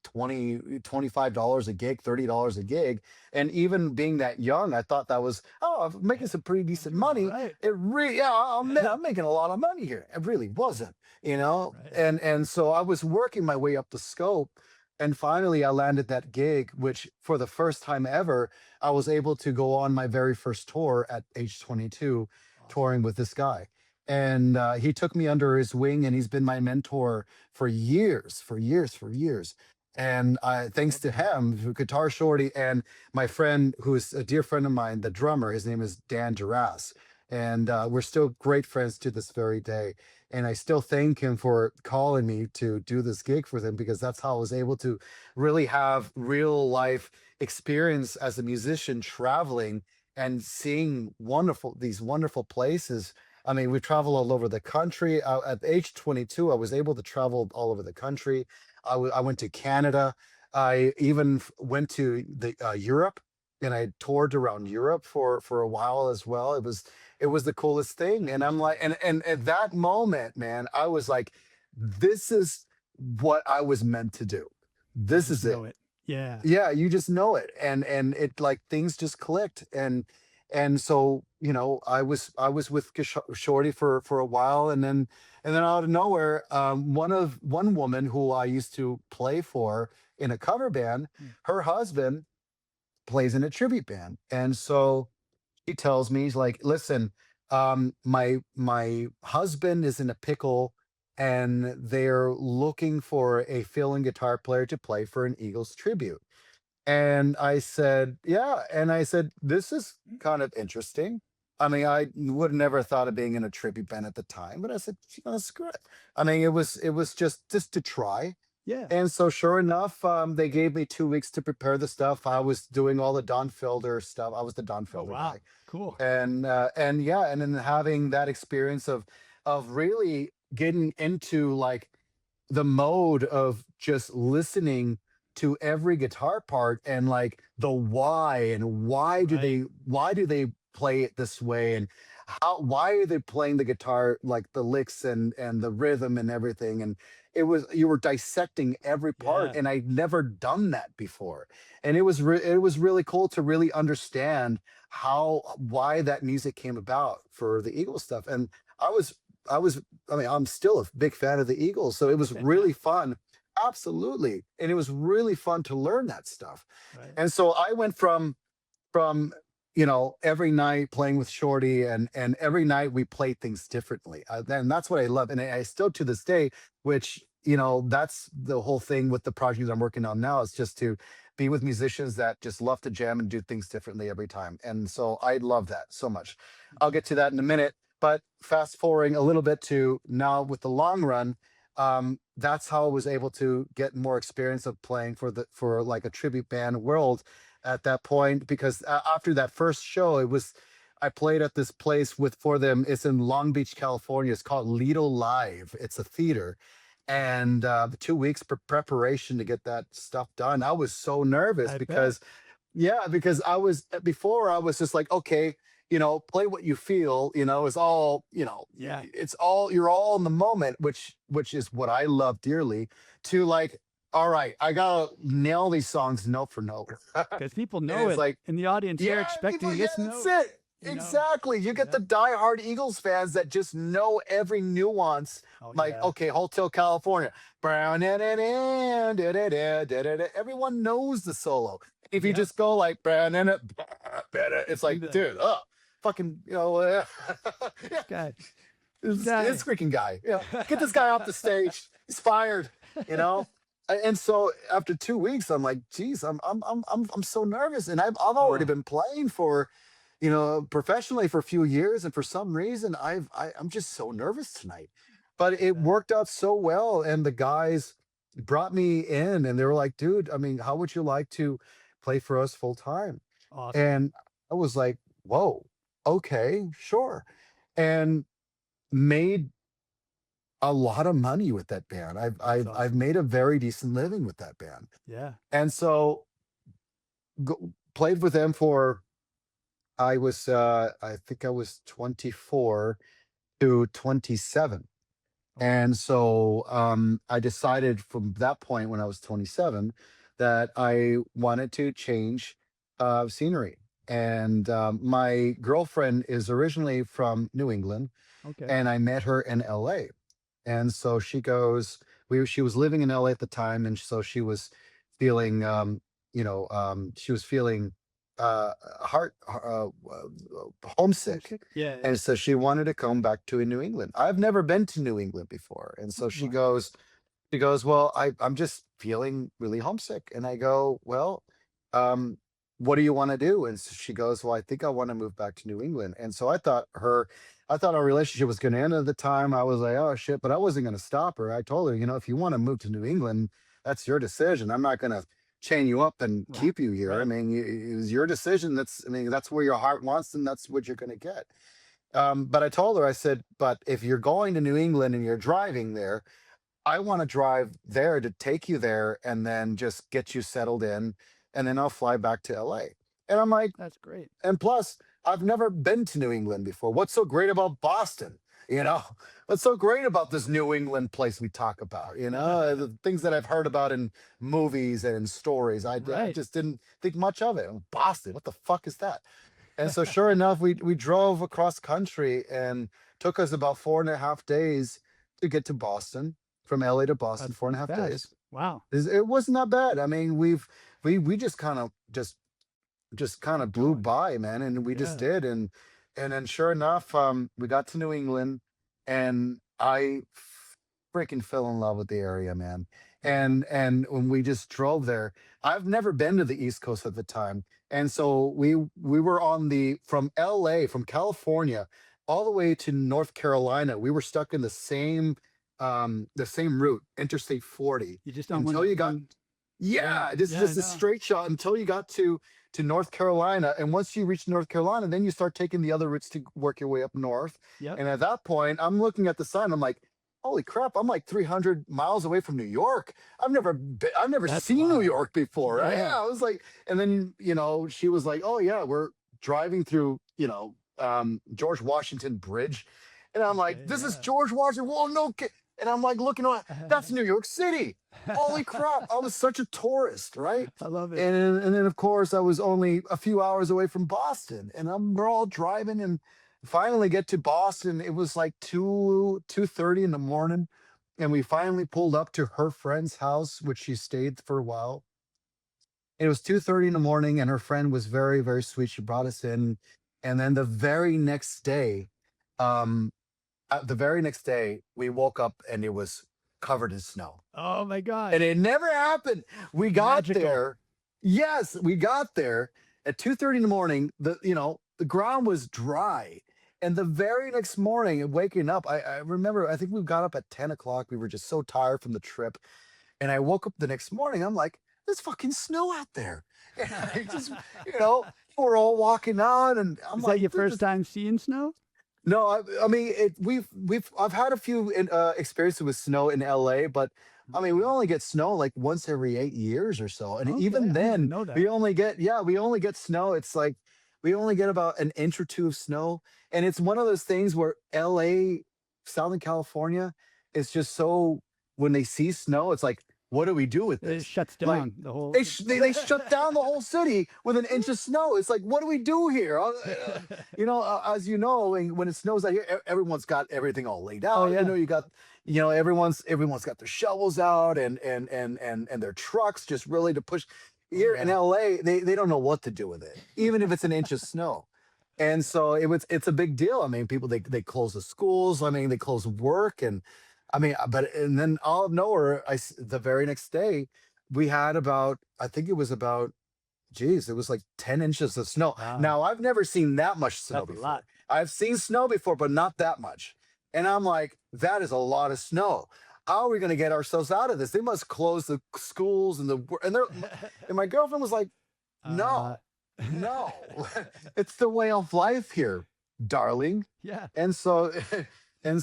20 $25 a gig, $30 a gig. And even being that young, I thought that was, oh, I'm making some pretty decent money. Right. It really, yeah, I'm making a lot of money here. It really wasn't, Right. and so I was working my way up the scope. And finally I landed that gig, which for the first time ever I was able to go on my very first tour at age 22, Awesome. touring with this guy. And he took me under his wing, and he's been my mentor for years, for years, for years. And thanks Love to to hear it. him, to Guitar Shorty, and my friend, who is a dear friend of mine, the drummer, his name is Dan Duras. And we're still great friends to this very day. And I still thank him for calling me to do this gig for him, because that's how I was able to really have real life experience as a musician, traveling and seeing these wonderful places. I mean, we travel all over the country. At age 22, I was able to travel all over the country. I went to Canada. I even went to the Europe, and I toured around Europe for a while as well. It was the coolest thing. And I'm like, and at that moment, man, I was like, this is what I was meant to do. You This just is it. know it. Yeah. Yeah, you just know it, and it, like, things just clicked. And so I was with Shorty for a while, and then out of nowhere, one woman who I used to play for in a cover band, Hmm. her husband plays in a tribute band. And so he tells me, he's like, "Listen, my husband is in a pickle, and they're looking for a fill-in guitar player to play for an Eagles tribute." And I said, "Yeah." And I said, "This is kind of interesting." I mean, I would never thought of being in a tribute band at the time, but I said, screw it. I mean, it was just to try. Yeah. And so sure enough, they gave me 2 weeks to prepare the stuff. I was doing all the Don Felder stuff. I was the Don Oh Felder wow. guy. Cool. And yeah, and then having that experience of really getting into, like, the mode of just listening to every guitar part, and, like, the why, and Right. why do they play it this way, and why are they playing the guitar, like, the licks and the rhythm and everything. And you were dissecting every part, Yeah. and I'd never done that before. And it was really cool to really understand why that music came about for the Eagles stuff. And I was I was I mean, I'm still a big fan of the Eagles, so it was really Fantastic. fun. Absolutely. And it was really fun to learn that stuff. Right. And so I went from every night playing with Shorty, and every night we played things differently. And that's what I love. And I still, to this day, which, that's the whole thing with the project I'm working on now, is just to be with musicians that just love to jam and do things differently every time. And so I love that so much. I'll get to that in a minute. But fast forwarding a little bit to now with the long run, that's how I was able to get more experience of playing for like a tribute band world at that point. Because after that first show, I played at this place for them. It's in Long Beach, California. It's called Lido Live. It's a theater. And 2 weeks preparation to get that stuff done. I was so nervous I bet. because, yeah, because before I was just like, okay, play what you feel. It's all, Yeah. you're all in the moment, which is what I love dearly. To, like, all right, I gotta nail these songs note for note. Because people And know it's it like, in the audience. They're yeah, expecting people, it. yeah, It's that's note. it. you know? Exactly. You get Yeah. the diehard Eagles fans that just know every nuance. Oh, Like, yeah. okay, Hotel California. Brown, everyone knows the solo. If you Yep. just go like brown, it's Do like, the dude, fucking, yeah, this guy. This it's guy. freaking guy. Get this guy off the stage. He's fired. You know. And so after 2 weeks, I'm like, geez, I'm so nervous, and I've already Oh, been playing for, professionally for a few years, and for some reason, I'm just so nervous tonight. But it yeah. worked out so well, and the guys brought me in, and they were like, dude, I mean, how would you like to play for us full time? Awesome. And I was like, whoa, okay, sure, and made a lot of money with that band. I've That's I've I've awesome. made a very decent living with that band. Yeah. And so played with them for I think I was 24 to 27. Okay. And so I decided from that point when I was 27 that I wanted to change scenery. And my girlfriend is originally from New England, Okay. and I met her in LA. And so she goes, she was living in LA at the time, and so she was feeling, she was feeling heart homesick, Homesick? Yeah, yeah. and so she wanted to come back to New England. I've never been to New England before, and so Right. she goes, well, I'm just feeling really homesick. And I go, well, um, what do you want to do? And so she goes, well, I think I want to move back to New England. And so I thought our relationship was going to end at the time. I was like, oh shit, but I wasn't going to stop her. I told her, if you want to move to New England, that's your decision. I'm not going to chain you up and Right. keep you here. I Right. mean, it was your decision. I mean, that's where your heart wants, and that's what you're going to get. But I told her, I said, but if you're going to New England and you're driving there, I want to drive there to take you there and then just get you settled in, and then I'll fly back to LA. And I'm like, That's great. and plus, I've never been to New England before. What's so great about Boston? You know, what's so great about this New England place we talk about? The things that I've heard about in movies and in stories. I Right. just didn't think much of it. Boston, what the fuck is that? And so, sure enough, we drove across country, and took us about 4.5 days to get to Boston, from LA to Boston, That's four and pretty a half fast. days. Wow. It wasn't that bad. I mean, we just kind of Kept blew going. by, man, and we just Yeah. did. And then sure enough, we got to New England, and I freaking fell in love with the area, man. Yeah. And when we just drove there, I've never been to the East Coast at the time. And so we were on the from LA, from California, all the way to North Carolina. We were stuck in the same route, Interstate 40, You just don't want until to you got, one. Yeah. yeah, this is Yeah, I just a know. straight shot until you got to North Carolina. And once you reach North Carolina, then you start taking the other routes to work your way up north. Yep. And at that point, I'm looking at the sign. I'm like, holy crap! I'm like 300 miles away from New York. I've never That's seen New wild. York before. Yeah. Yeah, I was like, and then she was like, oh yeah, we're driving through George Washington Bridge, and I'm like, Okay. this is Yeah. George Washington. Well, no, and I'm like looking around. That's New York City. Holy crap! I was such a tourist, right? I love it. And then of course I was only a few hours away from Boston, and we're all driving, and finally get to Boston. It was like 2:30 in the morning, and we finally pulled up to her friend's house, which she stayed for a while. It was 2:30 in the morning, and her friend was very, very sweet. She brought us in, and then um, the very next day, we woke up and it was covered in snow. Oh my And gosh. it never happened. We got Magical. there. Yes, we got there at 2:30 in the morning. The ground was dry. And the very next morning, waking up, I remember, I think we got up at 10 o'clock. We were just so tired from the trip. And I woke up the next morning. I'm like, there's fucking snow out there. And I just, you know, we're all walking out, and I'm Is that like, your first time seeing snow? no, I mean, I've had a few experiences with snow in LA, but I mean, we Okay. only get snow like once every 8 years or so, and Okay. even I didn't even then, know that. we only get snow. It's like we only get about an inch or two of snow, and it's one of those things where LA, Southern California, is just so, when they see snow, it's like what do we do with It this? shuts Like down the whole. they shut down the whole city with an inch of snow. It's like, what do we do here? As you know, when it snows out here, everyone's got everything all laid Oh out. yeah. You got, everyone's got their shovels out and their trucks just really to push. Oh Here in yeah. LA, they don't know what to do with it, even if it's an inch of snow. And so it's a big deal. I mean, people they close the schools. I mean, they close work, and I mean, and then all of nowhere, the very next day, we had about, I think it was about, geez, it was like 10 inches of snow. Wow. Now I've never seen that much snow That's a before. lot. I've seen snow before, but not that much. And I'm like, that is a lot of snow. How are we going to get ourselves out of this? They must close the schools and my girlfriend was like, uh, no, no, it's the way of life here, darling. yeah. And so, and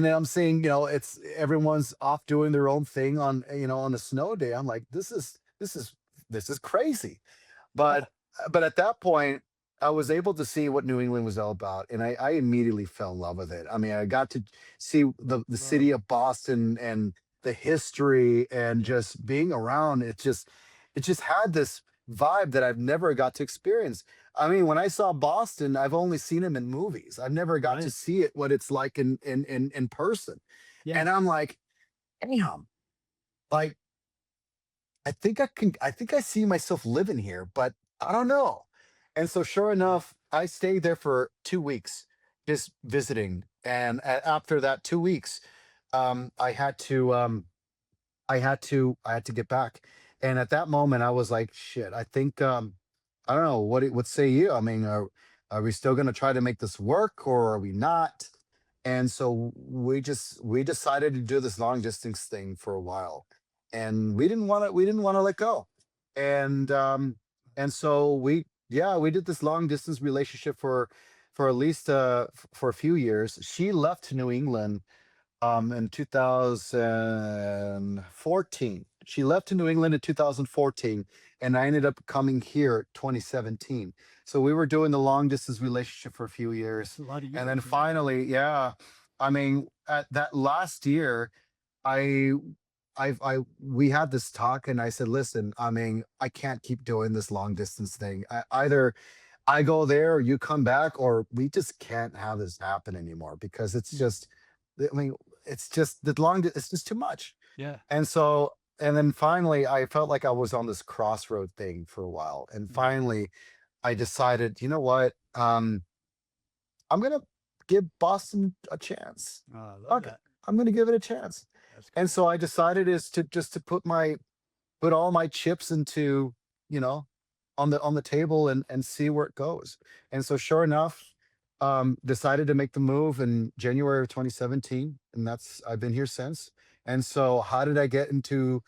then I'm seeing, it's everyone's off doing their own thing on, on a snow day. I'm like, this is crazy. But, at that point, I was able to see what New England was all about, and I immediately fell in love with it. I mean, I got to see the Well, city of Boston and the history, and yeah. just being around it just had this vibe that I've never got to experience. I mean, when I saw Boston, I've only seen him in movies. I've never got to Right. see it what it's like in person. Yeah. And I'm like, damn, like I think I see myself living here, but I don't know. And so sure Yeah. enough, I stayed there for 2 weeks just visiting. And after that 2 weeks, I had to I had to get back. And at that moment I was like, shit, I think I don't know, what say you? I mean, are we still gonna try to make this work, or are we not? And so we decided to do this long distance thing for a while. And we didn't want to let go. And so we did this long distance relationship for at least for a few years. She left to New England in 2014. She left to New England in 2014, and I ended up coming here 2017. So we were doing the long distance relationship for a few That's years. a lot of And then years. Yeah. finally, yeah, I mean, at that last year, I we had this talk, and I said, listen, I mean, I can't keep doing this long distance thing. Either I go there or you come back, or we just can't have this happen anymore, because it's Mm. just, I mean, it's just too much. Yeah. And so, and then finally, I felt like I was on this crossroad thing for a while. And Mm. finally, I decided, you know what? I'm going to give Boston a chance. Oh, I love Okay. that. I'm going to give it a chance. That's And cool. so I decided is to just to put all my chips into, you know, on the table, and see where it goes. And so sure enough, decided to make the move in January of 2017, and that's I've been here since. And so how did I get into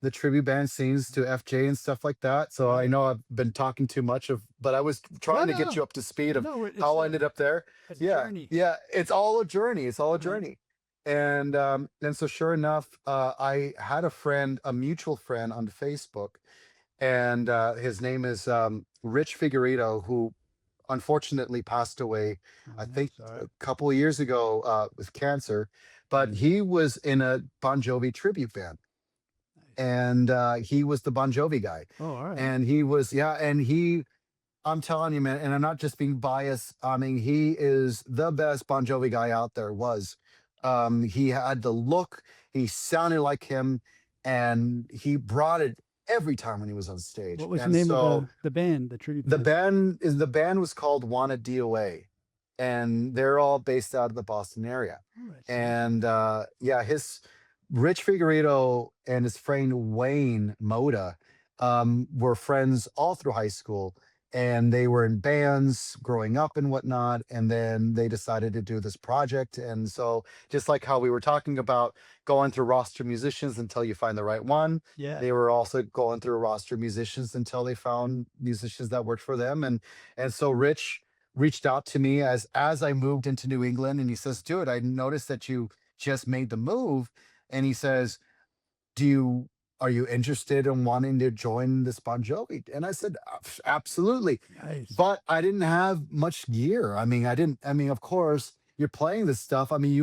the tribute band scenes to FJ and stuff like that? So I Right. know I've been talking too much but I was No, trying to no, get no. you up to speed of No, it's how I a ended up there. it's a Yeah, journey. yeah, it's all a journey. It's all a Right. journey. And so sure enough, I had a friend, a mutual friend on Facebook, and his name is Rich Figueredo, who unfortunately passed away, Oh, I yeah. think Sorry. a couple of years ago, with cancer. But Mm. he was in a Bon Jovi tribute band, Nice. and he was the Bon Jovi guy. Oh, all right. And he was, yeah, and I'm telling you, man, and I'm not just being biased. I mean, he is the best Bon Jovi guy out there. Was he had the look, he sounded like him, and he brought it every time when he was on stage. What was the And name of so the band, the tribute the band? band was called Wanted DOA, and they're all based out of the Boston area. All right. So, And yeah, his Rich Figueredo and his friend Wayne Moda were friends all through high school, and they were in bands growing up and whatnot. And then they decided to do this project. And so, just like how we were talking about going through roster musicians until you find the right one, yeah. they were also going through roster musicians until they found musicians that worked for them. And so Rich reached out to me as I moved into New England, and he says, dude, I noticed that you just made the move. And he says, do you are you interested in wanting to join this Bon Jovi? And I said, Absolutely." Nice. But I didn't have much gear. I mean, of course, you're playing this stuff. I mean,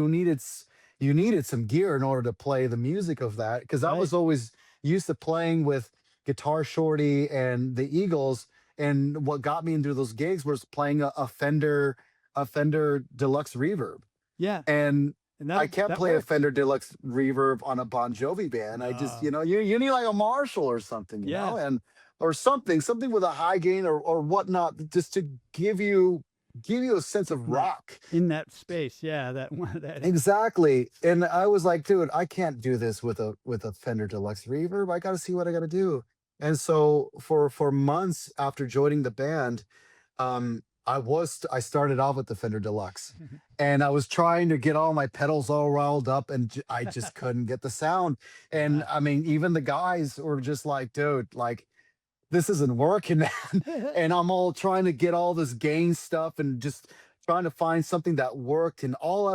you needed some gear in order to play the music of that, because I Right. was always used to playing with Guitar Shorty and the Eagles, and what got me into those gigs was playing a Fender Deluxe Reverb, Yeah. and And I that can't that play a works. Fender Deluxe Reverb on a Bon Jovi band. I just, Uh, you need like a Marshall or something, yeah. and or something with a high gain or whatnot, just to give you a sense of In that rock. in that space. Yeah. That one. That. Exactly. And I was like, dude, I can't do this with a Fender Deluxe Reverb. I got to see what I got to do. And so for months after joining the band, I started off with the Fender Deluxe, and I was trying to get all my pedals all riled up, and I just couldn't get the sound. And Yeah. I mean, even the guys were just like, dude, like this isn't working, man. And I'm all trying to get all this gain stuff and just trying to find something that worked. And all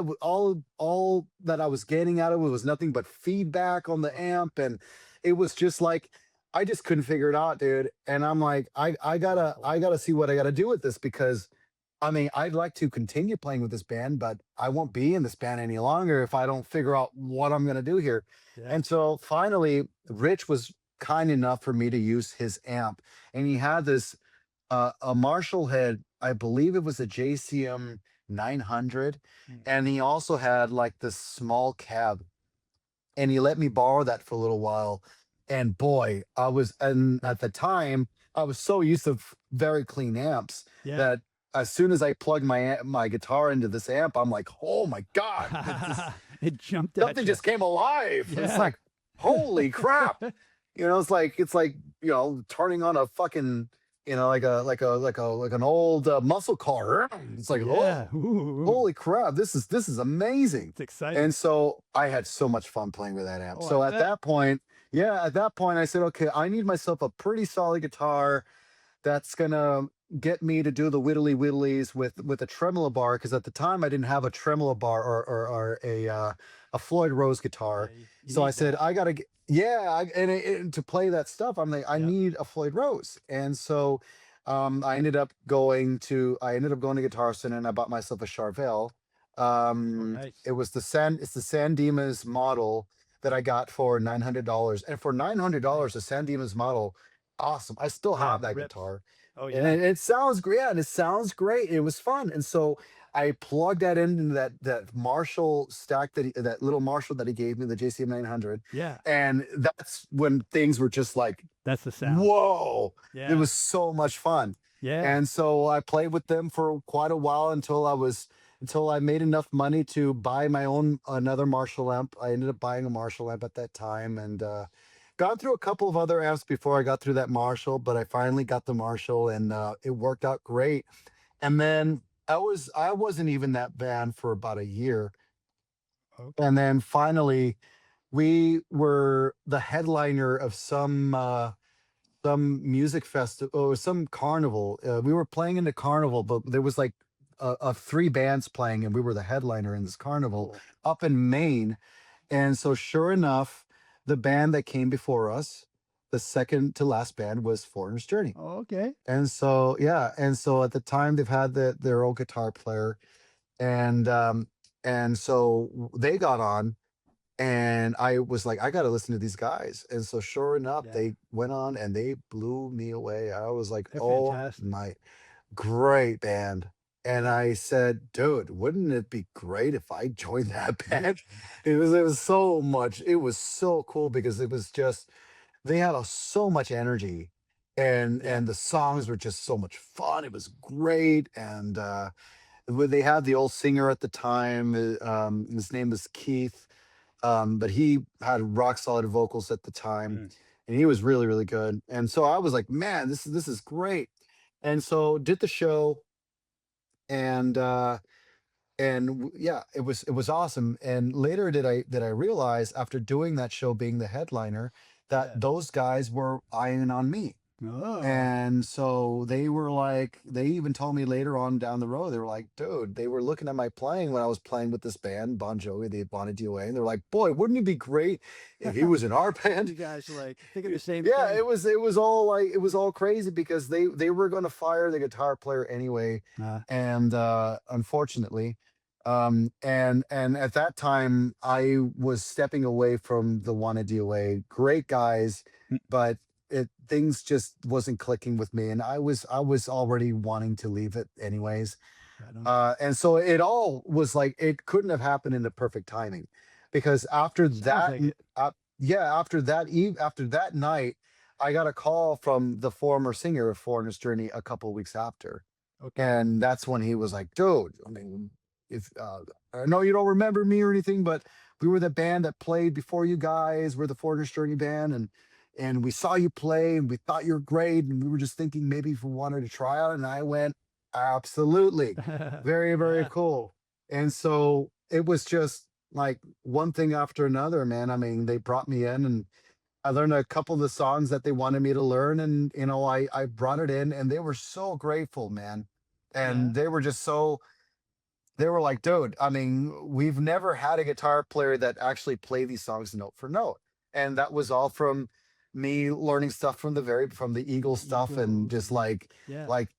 that I was getting out of it was nothing but feedback on the amp. And it was just like I just couldn't figure it out, dude. And I'm like, Wow. I gotta see what I gotta do with this, because I mean, I'd like to continue playing with this band, but I won't be in this band any longer if I don't figure out what I'm gonna do here. Yeah. And so finally, Rich was kind enough for me to use his amp, and he had this a Marshall head, I believe it was a JCM 900, Mm. and he also had like this small cab, and he let me borrow that for a little while. And boy, and at the Perfect. time, I was so used to very clean amps Yeah. that as soon as I plugged my guitar into this amp, I'm like, oh my God, It jumped at something you. just came alive. It's Yeah. like, holy crap. It's like, turning on a fucking, like an old muscle car. It's like, oh, Yeah. Ooh. holy crap, this is amazing. It's exciting. And so I had so much fun playing with that amp. Oh, I So at bet. that point, yeah, at that point I said, okay, I need myself a pretty solid guitar that's gonna get me to do the whittly whittlies with a tremolo bar, because at the time I didn't have a tremolo bar or a Floyd Rose Yeah. guitar. You So I need said that. I gotta get, yeah, and to play that stuff, I'm like, I Yep. need a Floyd Rose. And so I ended up going to Guitar Center, and I bought myself a Charvel. Oh, nice. It's the San Dimas model that I got for $900. And for $900, the San Dimas model, awesome. I still Yeah. have that Rips. guitar. Oh, And yeah. it sounds great. Yeah, and it sounds great. It was fun. And so I plugged that into that Marshall stack, that little Marshall that he gave me, the JCM 900. Yeah. And that's when things were just like, That's the sound. whoa, it Yeah. was so much fun. Yeah. And so I played with them for quite a while until I made enough money to buy my own another Marshall amp. I ended up buying a Marshall amp at that time, and gone through a couple of other amps before I got through that Marshall, but I finally got the Marshall, and it worked out great. And then I wasn't even that band for about a year, Okay. and then finally we were the headliner of some music festival or some carnival. We were playing in the carnival, but there was like three bands playing, and we were the headliner in this carnival Cool. up in Maine. And so, sure enough, the band that came before us, the second to last band, was Foreigner's Journey. Oh, okay. And so, yeah, and so at the time they've had their old guitar player, and so they got on, and I was like, I got to listen to these guys. And so, sure enough, Yeah. they went on and they blew me away. I was like, They're oh fantastic. my, great band. And Yeah. I said, dude, wouldn't it be great if I joined that band? It was so much. It was so cool, because it was just, they had so much energy, Yeah. and the songs were just so much fun. It was great. And they had the old singer at the time. His name was Keith, but he had rock solid vocals at the time, Mm. and he was really, really good. And so I was like, man, this is great. And so did the show, and yeah, it was awesome. And later did I realize, after doing that show, being the headliner, that Yeah. those guys were eyeing on me. Oh. And so they even told me later on down the road, they were like, dude, they were looking at my playing when I was playing with this band, Bon Jovi, they wanted DOA, and they're like, boy, wouldn't it be great if he was in our You band? guys are like thinking the same Yeah, thing. it was all crazy, because they were going to fire the guitar player anyway. Uh, And unfortunately, And at that time I was stepping away from the Wanna DOA. Great guys, Mm, but things just wasn't clicking with me, and I was already wanting to leave it anyways. right on. And so it all was like it couldn't have happened in the perfect timing, because after Sounds that, like it. yeah, after that night, I got a call from the former singer of Foreigner's Journey a couple weeks after, Okay. and that's when he was like, "Dude, I mean, if I know you don't remember me or anything, but we were the band that played before you guys. We're the Foreigner's Journey band, and we saw you play, and we thought you were great, and we were just thinking maybe if we wanted to try out." And I went, "Absolutely, very, very Yeah. cool." And so it was just like one thing after another, man. I mean, they brought me in, and I learned a couple of the songs that they wanted me to learn, and I brought it in, and they were so grateful, man. Yeah. And they were just so they were like, "Dude, I mean, we've never had a guitar player that actually played these songs note for note." And that was all from me learning stuff from the Eagle The stuff, and Eagles just and yeah. like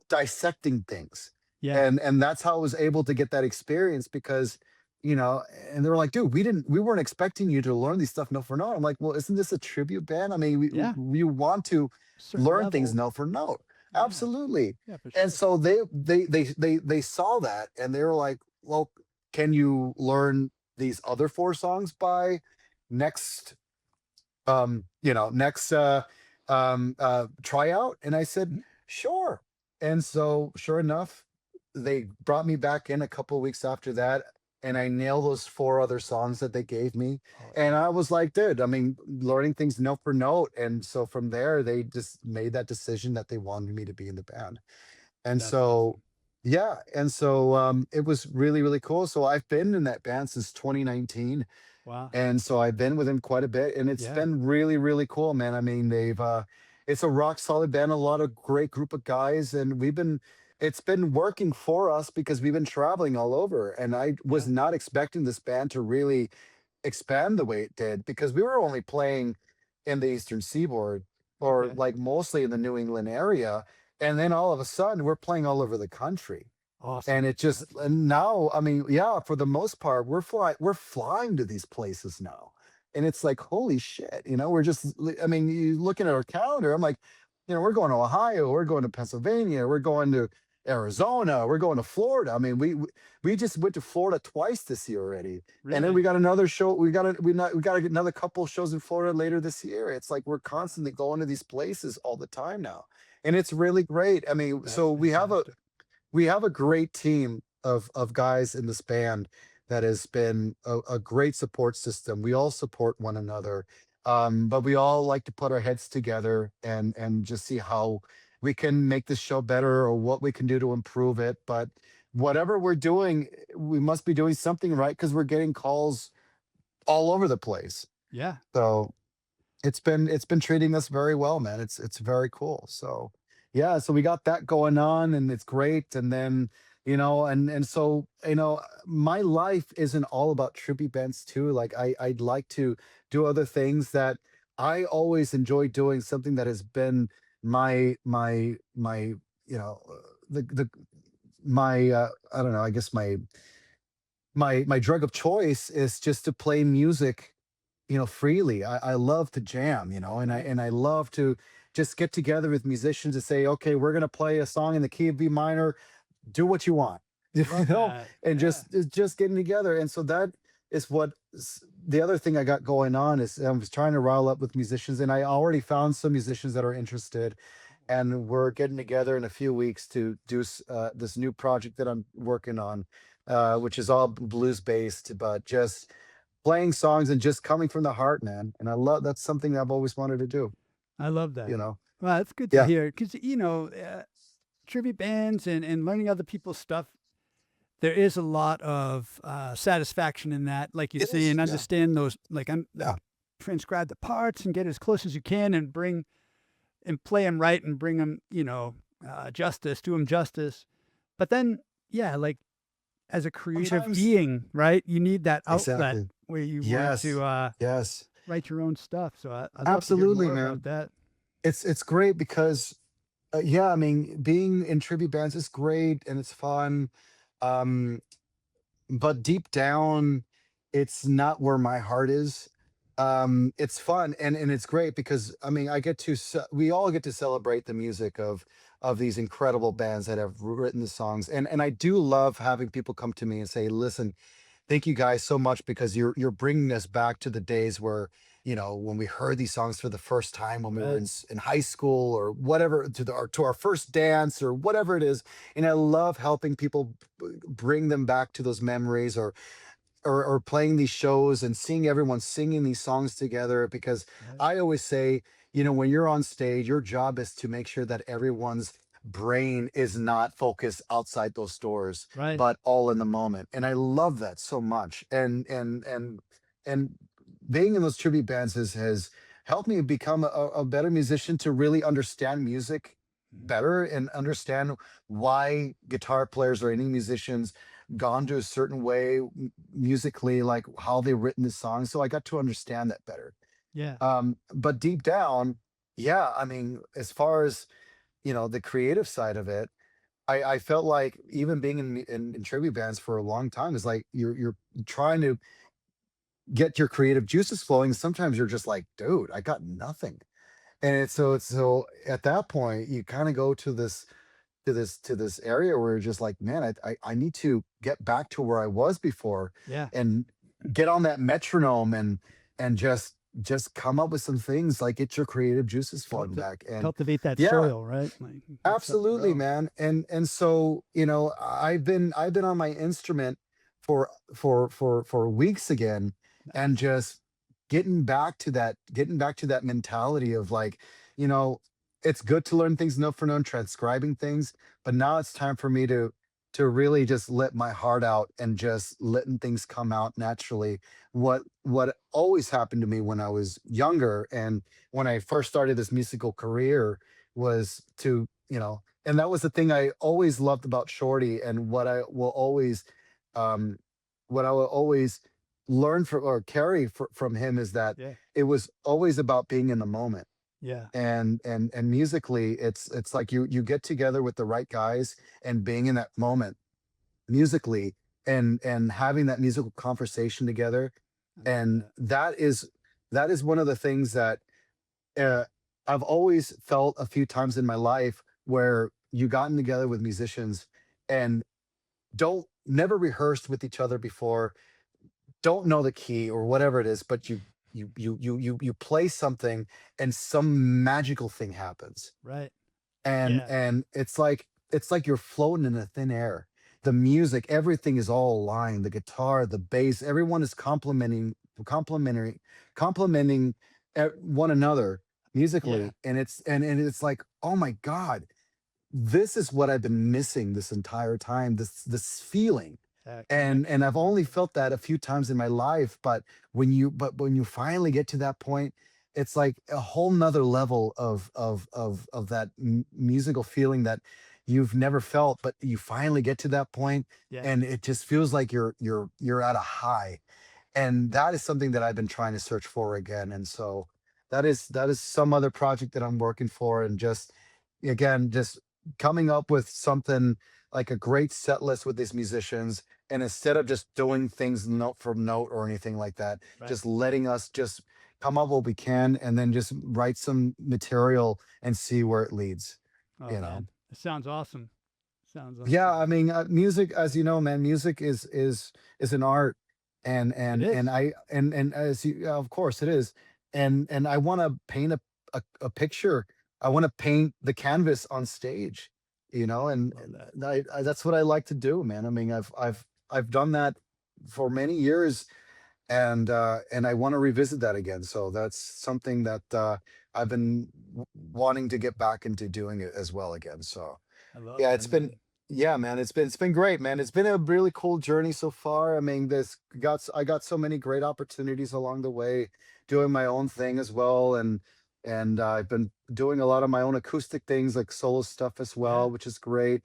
dissecting things. Yeah. And that's how I was able to get that experience, because you know, and they were like, "Dude, we weren't expecting you to learn these stuff note for note." I'm like, "Well, isn't this a tribute band? I mean, Yeah. we want to Certain learn things level. note for note." Yeah. Absolutely. Yeah, for And sure. so they saw that, and they were like, "Well, can you learn these other four songs by next next tryout?" And I said, Mm, "Sure." And so sure enough, they brought me back in a couple of weeks after that, and I nailed those four other songs that they gave me. oh, And I was like, "Dude, I mean, learning things note for note." And so from there, they just made that decision that they wanted me to be in the band. And that's so awesome. yeah, and so it was really, really cool. So I've been in that band since 2019, Wow. and so I've been with him quite a bit, and it's Yeah. been really, really cool, man. I mean, it's a rock solid band, a lot of great group of guys, and it's been working for us because we've been traveling all over. And I was Yeah. not expecting this band to really expand the way it did, because we were only playing in the Eastern Seaboard, or Okay. like mostly in the New England area. And then all of a sudden, we're playing all over the country. And Awesome. it just That's and now, I mean, yeah, for the most part, we're flying to these places now. And it's like, holy shit, I mean, you looking at our calendar, I'm like, we're going to Ohio, we're going to Pennsylvania, we're going to Arizona, we're going to Florida. I mean, we just went to Florida twice this year already. And then we really got another show, we got to get another couple shows in Florida later this year. It's like we're constantly going to these places all the time now. And it's really great. I mean, that's so fantastic. we have a great team of guys in this band that has been a great support system. We all support one another, but we all like to put our heads together and just see how we can make this show better, or what we can do to improve it. But whatever we're doing, we must be doing something right, because we're getting calls all over the place. Yeah. So it's been treating us very well, man. It's very cool. So yeah, so we got that going on, and it's great. And then and so my life isn't all about tribute bands too. Like I'd like to do other things that I always enjoy doing, something that has been my the my I don't know, I guess my drug of choice is just to play music, freely. I love to jam, and I Yeah. and I love to just get together with musicians to say, "Okay, we're gonna play a song in the key of B minor. Do what you want," Love that. and Yeah. just getting together. And so that is the other thing I got going on, is I was trying to rile up with musicians, and I already found some musicians that are interested, and we're getting together in a few weeks to do this new project that I'm working on, which is all blues based, but just playing songs and just coming from the heart, man. And that's something I've always wanted to do, I love you that. know? Well, that's good to Yeah. hear because, tribute bands and learning other people's stuff, there is a lot of satisfaction in that. Like you It say, is. and Yeah. understand those, Yeah. transcribe the parts and get as close as you can and bring and play them right and bring them, justice, do them justice. But then, yeah, like as a creative Sometimes. being, right, you need that outlet Exactly. where you want Yes. to Yes. write your own stuff. So I'd love to hear Absolutely, more about man. that. It's great because yeah, I mean, being in tribute bands is great and it's fun. Um but deep down, it's not where my heart is. It's fun and it's great because I mean, we all get to celebrate the music of these incredible bands that have written the songs, and I do love having people come to me and say, "Listen, thank you guys so much because you're bringing us back to the days where, when we heard these songs for the first time when we were Right. in high school or whatever, to our first dance or whatever it is." And I love helping people bring them back to those memories, or playing these shows and seeing everyone singing these songs together, because Right. I always say, when you're on stage, your job is to make sure that everyone's brain is not focused outside those doors, Right. but all in the moment. And I love that so much. And being in those tribute bands has helped me become a better musician, to really understand music Mhm. better and understand why guitar players or any musicians gone to a certain way musically, like how they've written the song. So I got to understand that better. Yeah. But deep down, yeah, I mean, as far as the creative side of it, I felt like even being in tribute bands for a long time is like you're trying to get your creative juices flowing. Sometimes you're just like, dude, I got nothing. And so at that point, you kind of go to this area where you're just like, man, I need to get back to where I was before, Yeah. and get on that metronome, and just come up with some things, like get your creative juices flowing Culti- back. And Cultivate that yeah, soil, right? Like let something absolutely, grow. man. And so, I've been on my instrument for weeks again, and Nice. just getting back to that mentality of like, you know, it's good to learn things note for note, transcribing things, but now it's time for me to really just let my heart out and just letting things come out naturally. What always happened to me when I was younger, and when I first started this musical career, was and that was the thing I always loved about Shorty, and um, what I will always learn from or carry from him, is that Yeah. it was always about being in the moment. Yeah. And musically, it's like you get together with the right guys and being in that moment musically, and having that musical conversation together. I love And that. that is one of the things that uh, I've always felt a few times in my life, where you gotten together with musicians and don't never rehearsed with each other before, don't know the key or whatever it is, but you play something, and some magical thing happens, Right. and Yeah. and it's like you're floating in a thin air. The music, everything is all aligned. The guitar, the bass, everyone is complimenting one another Yeah. musically, and it's like, oh my god, this is what I've been missing this entire time. This feeling, That and I've connection. only felt that a few times in my life. But when you finally get to that point, it's like a whole nother level of that musical feeling that you've never felt, but you finally get to that point, Yeah. and it just feels like you're at a high. And that is something that I've been trying to search for again. And so that is some other project that I'm working for, and just again, just coming up with something like a great set list with these musicians, and instead of just doing things note for note or anything like that, Right. just letting us just come up what we can, and then just write some material and see where it leads Oh you know man, it sounds awesome. Sounds Yeah, I awesome. mean, music, as you know, man, music is an art, and It and and is. I and as you, yeah, of course, it is, and I want to paint a picture. I want to paint the canvas on stage, and, Love that. that's what I like to do, man. I mean, I've done that for many years, and I want to revisit that again. So that's something that I've been wanting to get back into doing it as well again. So. I love Yeah, that, it's been man. yeah, man, it's been great, man. It's been a really cool journey so far. I mean, I got so many great opportunities along the way, doing my own thing as well, and I've been doing a lot of my own acoustic things, like solo stuff as Yeah. well, which is great.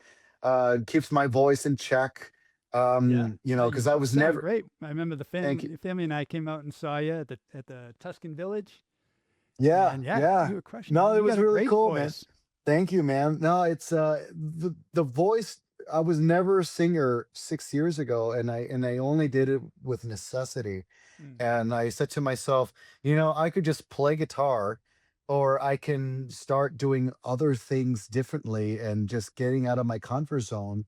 Keeps my voice in check. Yeah. Because You I both was sound never. great. I remember Thank you. the family and I came out and saw you at the Tuscan Village, Yeah, and yeah, yeah. you were crushing, No, man. it You got was a really great cool, man. voice. Thank you, man. No, it's the voice. I was never a singer 6 years ago, and I only did it with necessity. Mm, And I said to myself, I could just play guitar, or I can start doing other things differently and just getting out of my comfort zone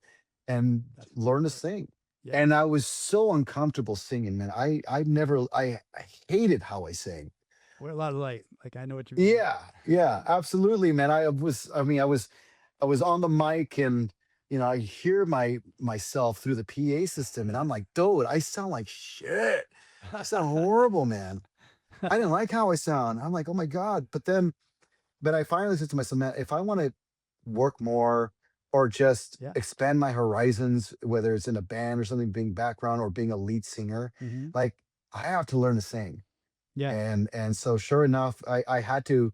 and that's learn to beautiful. sing. Yeah. And I was so uncomfortable singing, man. I hated how I sang. We're a lot of light. Like I know what you mean. Yeah, yeah, absolutely, man. I was on the mic, and I hear myself through the PA system, and I'm like, dude, I sound like shit. I sound horrible, man. I didn't like how I sound. I'm like, oh my God. But I finally said to myself, man, if I want to work more or just Yeah. expand my horizons, whether it's in a band or something, being background or being a lead singer, Hmm. like I have to learn to sing. Yeah. And so sure enough, I had to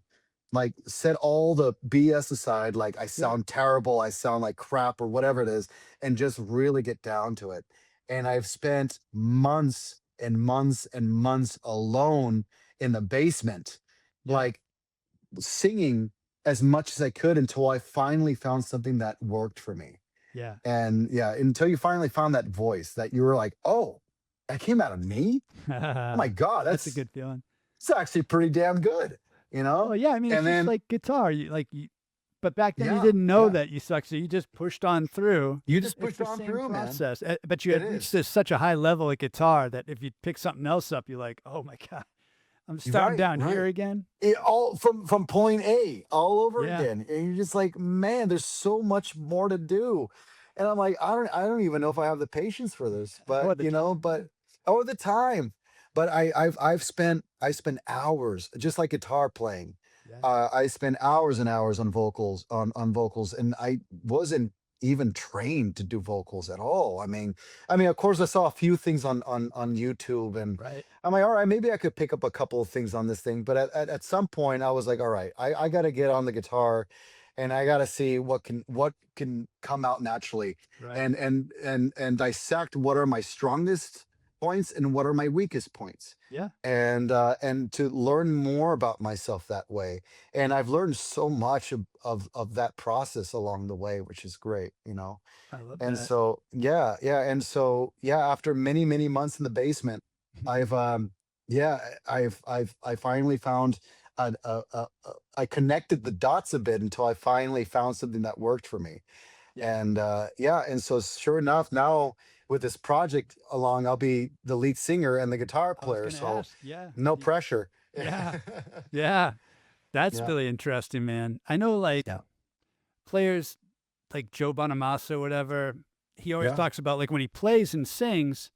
like set all the BS aside, like I Yeah. sound terrible, I sound like crap or whatever it is, and just really get down to it. And I've spent months and months and months alone in the basement, Yeah. like singing as much as I could until I finally found something that worked for me. Yeah. And yeah, until you finally found that voice that you were like, oh, that came out of me. Oh my God, That's a good feeling. it's actually pretty damn good, you know? Well, yeah. I mean, it's And just then, like guitar. But back then you yeah, didn't know yeah, that you sucked, so you just pushed on through. you just It's pushed the on same through, man. process, but you It had reached is. such a high level at guitar that if you pick something else up, you're like, oh my God, I'm You're starting right, down here right. again. It all from point A all over Yeah. again. And you're just like, man, there's so much more to do. And I'm like, I don't even know if I have the patience for this, Or but the time. but or the time. But I spent hours just like guitar playing. Yeah. I spent hours and hours on vocals, and I wasn't even trained to do vocals at all. I mean, of course, I saw a few things on YouTube, and Right. I'm like, all right, maybe I could pick up a couple of things on this thing. But at some point, I was like, all right, I got to get on the guitar, and I got to see what can come out naturally, Right. and dissect what are my strongest points and what are my weakest points, Yeah. and to learn more about myself that way. And I've learned so much of that process along the way, which is great. I love And that. so yeah, yeah, and so yeah, after many many months in the basement, I've yeah, I finally found I connected the dots a bit until I finally found something that worked for me. Yeah. And yeah, and so sure enough, now with this project along, I'll be the lead singer and the guitar I was player, gonna so ask. Yeah. no pressure. Yeah. Yeah. That's Yeah, really interesting, man. I know, like yeah, players like Joe Bonamassa or whatever. He always yeah, talks about like when he plays and sings,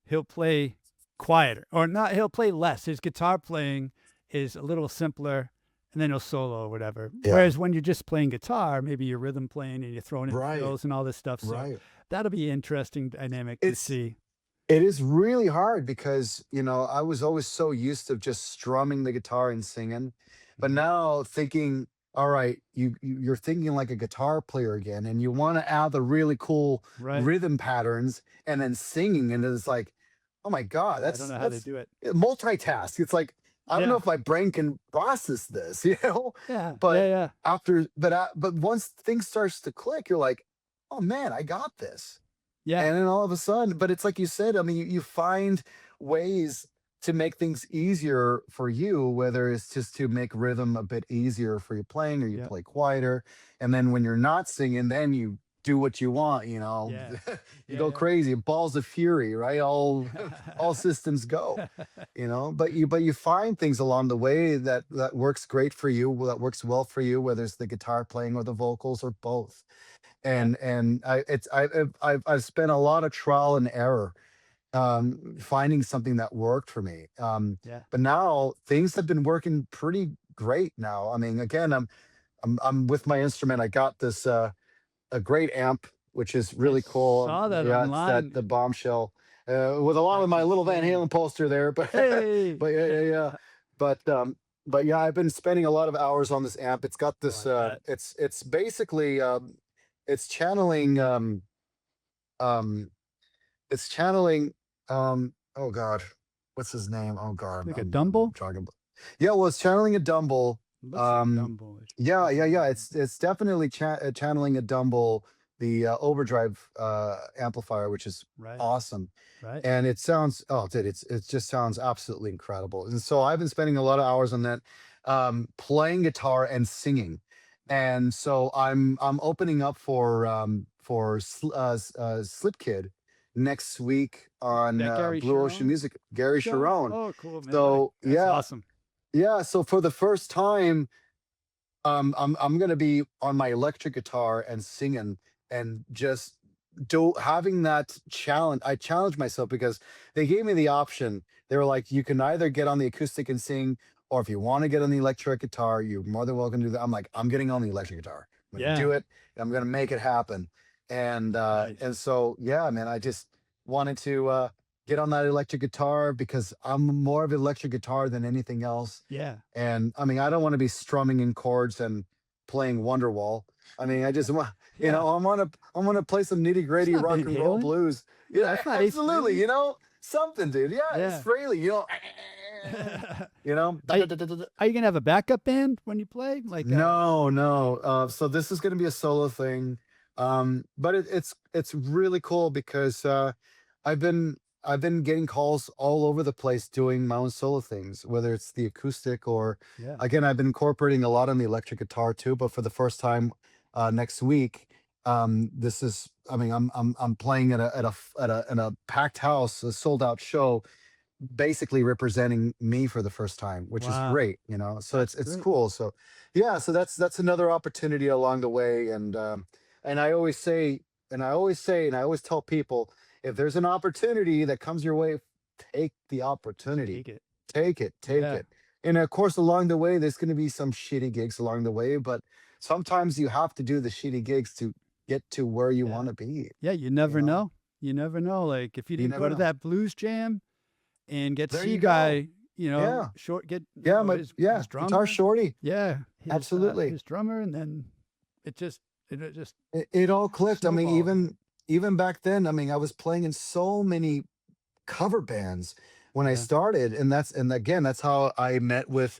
he'll play quieter or not. He'll play less. His guitar playing is a little simpler, and then he'll solo or whatever. yeah. Whereas when you're just playing guitar, maybe you're rhythm playing and you're throwing in Right, fills and all this stuff. So right. that'll be interesting dynamic to It's see. It is really hard because, I was always so used to just strumming the guitar and singing. But Mhm. now thinking, all right, you're thinking like a guitar player again, and you want to add the really cool Right. rhythm patterns and then singing, and it's like, oh my God, Yeah, I don't that's know how to that's do it. multitask. It's like, I don't know Yeah. if my brain can process this. Yeah. Yeah. But Yeah. but once things starts to click, you're like, oh man, I got this. Yeah. And then all of a sudden, but it's like you said, I mean, you find ways to make things easier for you, whether it's just to make rhythm a bit easier for you playing, or you Yeah. play quieter. And then when you're not singing, then you do what you want. Yeah. You Yeah. go Yeah. crazy, balls of fury, right? All systems go. But you find things along the way that works great for you, that works well for you, whether it's the guitar playing or the vocals or both. Yeah. And I've spent a lot of trial and error, finding something that worked for me. Yeah. But now things have been working pretty great now. I mean, again, I'm with my instrument. I got this a great amp, which is I really cool. saw that Yeah, it's that online. the Bombshell, with along with That's my little Van insane. Halen poster there. But Hey. but yeah, yeah, yeah. But yeah, I've been spending a lot of hours on this amp. It's got Oh, I this. bet. It's basically it's channeling um it's channeling oh God, what's his name? Oh God, Like a I'm Dumble? talking about. Yeah, well, it's channeling a Dumble. Looks like a um Dumble. yeah, If yeah, I'm yeah, looking. it's definitely channeling a Dumble, overdrive amplifier, which is Right. awesome. Right. And it sounds, oh dude, it just sounds absolutely incredible. And so I've been spending a lot of hours on that, playing guitar and singing. And so I'm opening up for Slip Kid next week on That Gary Blue Ocean Sharon Music, Gary show? Sharon. Oh, cool, man. So That's yeah, awesome. yeah. So for the first time, I'm gonna be on my electric guitar and singing, and just do having that challenge. I challenged myself because they gave me the option. They were like, you can either get on the acoustic and sing, or if you want to get on the electric guitar, you're more than welcome to do that. I'm like, I'm getting on the electric guitar. I'm gonna Yeah. do it. I'm gonna make it happen. Nice. And so yeah, man, I just wanted to get on that electric guitar because I'm more of an electric guitar than anything else. Yeah. And I mean, I don't want to be strumming in chords and playing Wonderwall. I mean, I just want, Yeah. I want to play some nitty It's gritty not rock Van and roll Halen. blues. Yeah, Yeah, it's not Ace absolutely. Frehley. Something, dude. Yeah, it's Yeah. Frehley. You know. Are you gonna have a backup band when you play? Like No, no. So this is going to be a solo thing, but it's really cool because I've been I've been getting calls all over the place doing my own solo things, whether it's the acoustic or yeah. again, I've been incorporating a lot on the electric guitar too. But for the first time next week, this is I mean I'm playing in a packed house, a sold out show, basically representing me for the first time, which is Wow. great, so That's it's great. cool. So yeah, so that's another opportunity along the way. And I always say, and I always tell people, if there's an opportunity that comes your way, take the opportunity. Take it. Take Yeah. it. And of course, along the way, there's going to be some shitty gigs along the way, but sometimes you have to do the shitty gigs to get to where you Yeah. want to be. Yeah. You You never know, know. You never know. Like if you you didn't never go to know. that blues jam and get to There see you go. guy, Yeah. short get Yeah. Yeah. his Guitar drummer. shorty. Yeah. Absolutely. His drummer, and then it just It all clicked. I mean, snowballed, man. even back then, I mean, I was playing in so many cover bands when I Yeah. started, and again, that's how I met with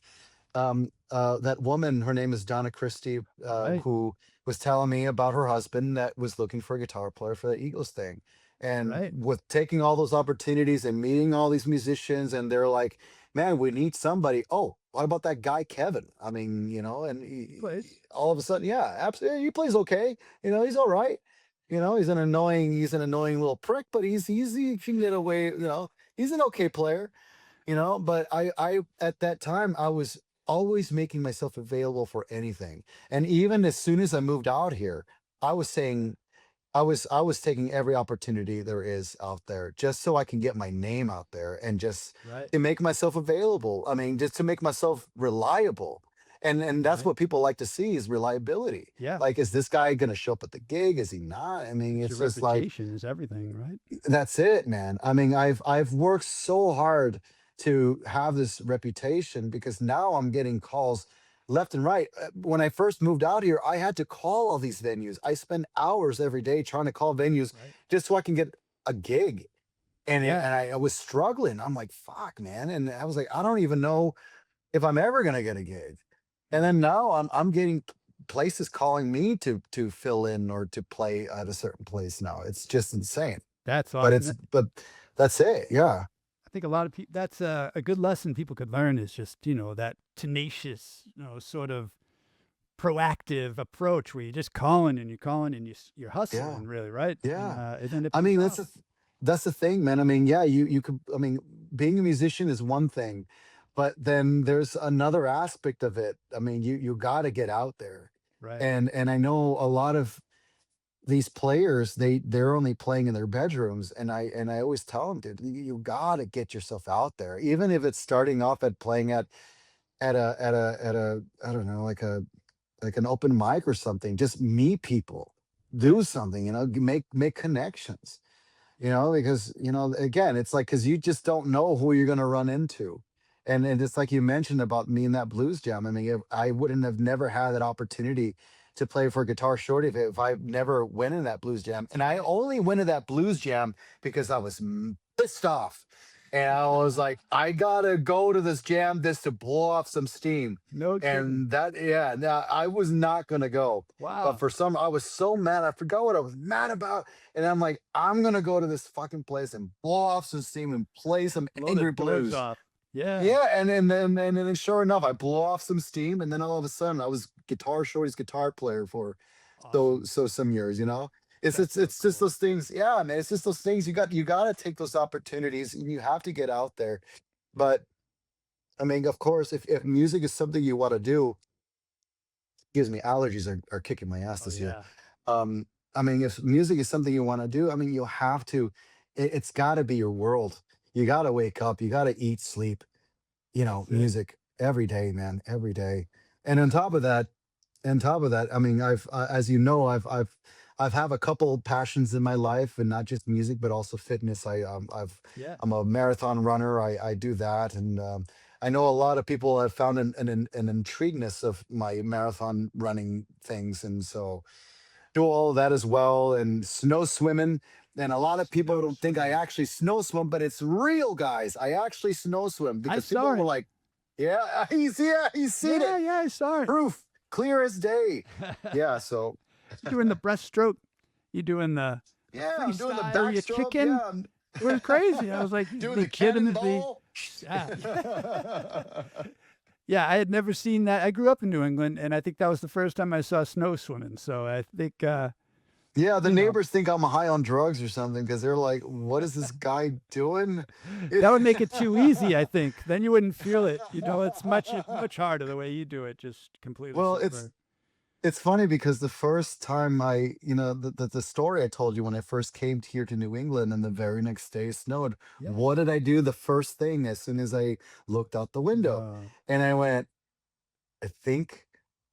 that woman. Her name is Donna Christie, Right. who was telling me about her husband that was looking for a guitar player for the Eagles thing. And Right. with taking all those opportunities and meeting all these musicians, and they're like, "Man, we need somebody." Oh, what about that guy Kevin? I mean, and Plays. all of a sudden, yeah, absolutely, he plays okay. He's all right. He's an annoying little prick, but he can get away. He's an okay player. But I at that time I was always making myself available for anything. And even as soon as I moved out here, I was saying I was taking every opportunity there is out there just so I can get my name out there and just Right. to make myself available. I mean, just to make myself reliable. And that's Right. what people like to see is reliability. Yeah. Like, is this guy gonna show up at the gig? Is he not? I mean, 'Cause your it's just like reputation is everything, right? that's it, man. I mean, I've worked so hard to have this reputation because now I'm getting calls left and right. When I first moved out here, I had to call all these venues. I spend hours every day trying to call venues Right. just so I can get a gig. Yeah. And I was struggling. I'm like, fuck, man. And I was like, I don't even know if I'm ever gonna get a gig. And then now I'm getting places calling me to fill in or to play at a certain place now. It's just insane. That's But awesome. it's but that's it, yeah. I think a lot of people. That's a good lesson people could learn is just that tenacious, sort of proactive approach where you're just calling and you're calling and you're Yeah, hustling really, right? yeah. And then it I pays mean, off. that's the thing, man. I mean, yeah, you could I mean, being a musician is one thing, but then there's another aspect of it. I mean, you gotta get out there. Right. And I know a lot of these players, they're only playing in their bedrooms, and I always tell them, "Dude, you gotta get yourself out there." Even if it's starting off at playing at a I don't know, like an open mic or something. Just meet people, Right. do something, make connections, because again, it's like because you just don't know who you're gonna run into. And it's like you mentioned about me and that blues jam. I mean, if I wouldn't have never had that opportunity to play for Guitar Shorty if I never went in that blues jam. And I only went to that blues jam because I was pissed off. And I was like, I gotta go to this jam this to blow off some steam. No kidding. And that, yeah, now I was not gonna go. But Wow. for some, I was so mad. I forgot what I was mad about. And I'm like, I'm gonna go to this fucking place and blow off some steam and play some Blow the angry doors blues. off. Yeah. Yeah, and then sure enough, I blew off some steam, and then all of a sudden, I was Guitar Shorty's guitar player for Awesome. some years. It's That's it's so it's just cool. those things. Yeah, man, it's just those things. You gotta take those opportunities, and you have to get out there. But I mean, of course, if music is something you want to do, excuse me, allergies are kicking my ass Oh this year. yeah. Um, I mean, if music is something you want to do, I mean, you have to. It's got to be your world. You got to wake up. You got to eat, sleep, That's it. music every day, man, every day. And on top of that, I mean, as you know, I've have a couple passions in my life, and not just music, but also fitness. Yeah. I'm a marathon runner. I do that, and I know a lot of people have found an intrigueness of my marathon running things, and so do all of that as well, and snow swimming. And a lot of people Snow don't think I swimming. actually snow swim, but it's real, guys. I actually snow swim I because saw people were it. like, "Yeah, he's seen Yeah, it, yeah, I saw it. proof, clear as day." Yeah, so You doing the breaststroke? You doing the yeah, I'm doing the freestyle? You backstroke. kicking? Yeah, I'm It was crazy. I was like, you doing the legitimately. cannonball. Yeah. Yeah, I had never seen that. I grew up in New England, and I think that was the first time I saw snow swimming. So I think, Yeah, the you know, neighbors think I'm high on drugs or something because they're like, "What is this guy doing?" that would make it too easy. I think then you wouldn't feel it. It's much harder the way you do it, just completely Well, it's sober. It's funny because the first time the story I told you when I first came here to New England and the very next day it snowed. Yeah. What did I do the first thing as soon as I looked out the window? Uh, And I went, I think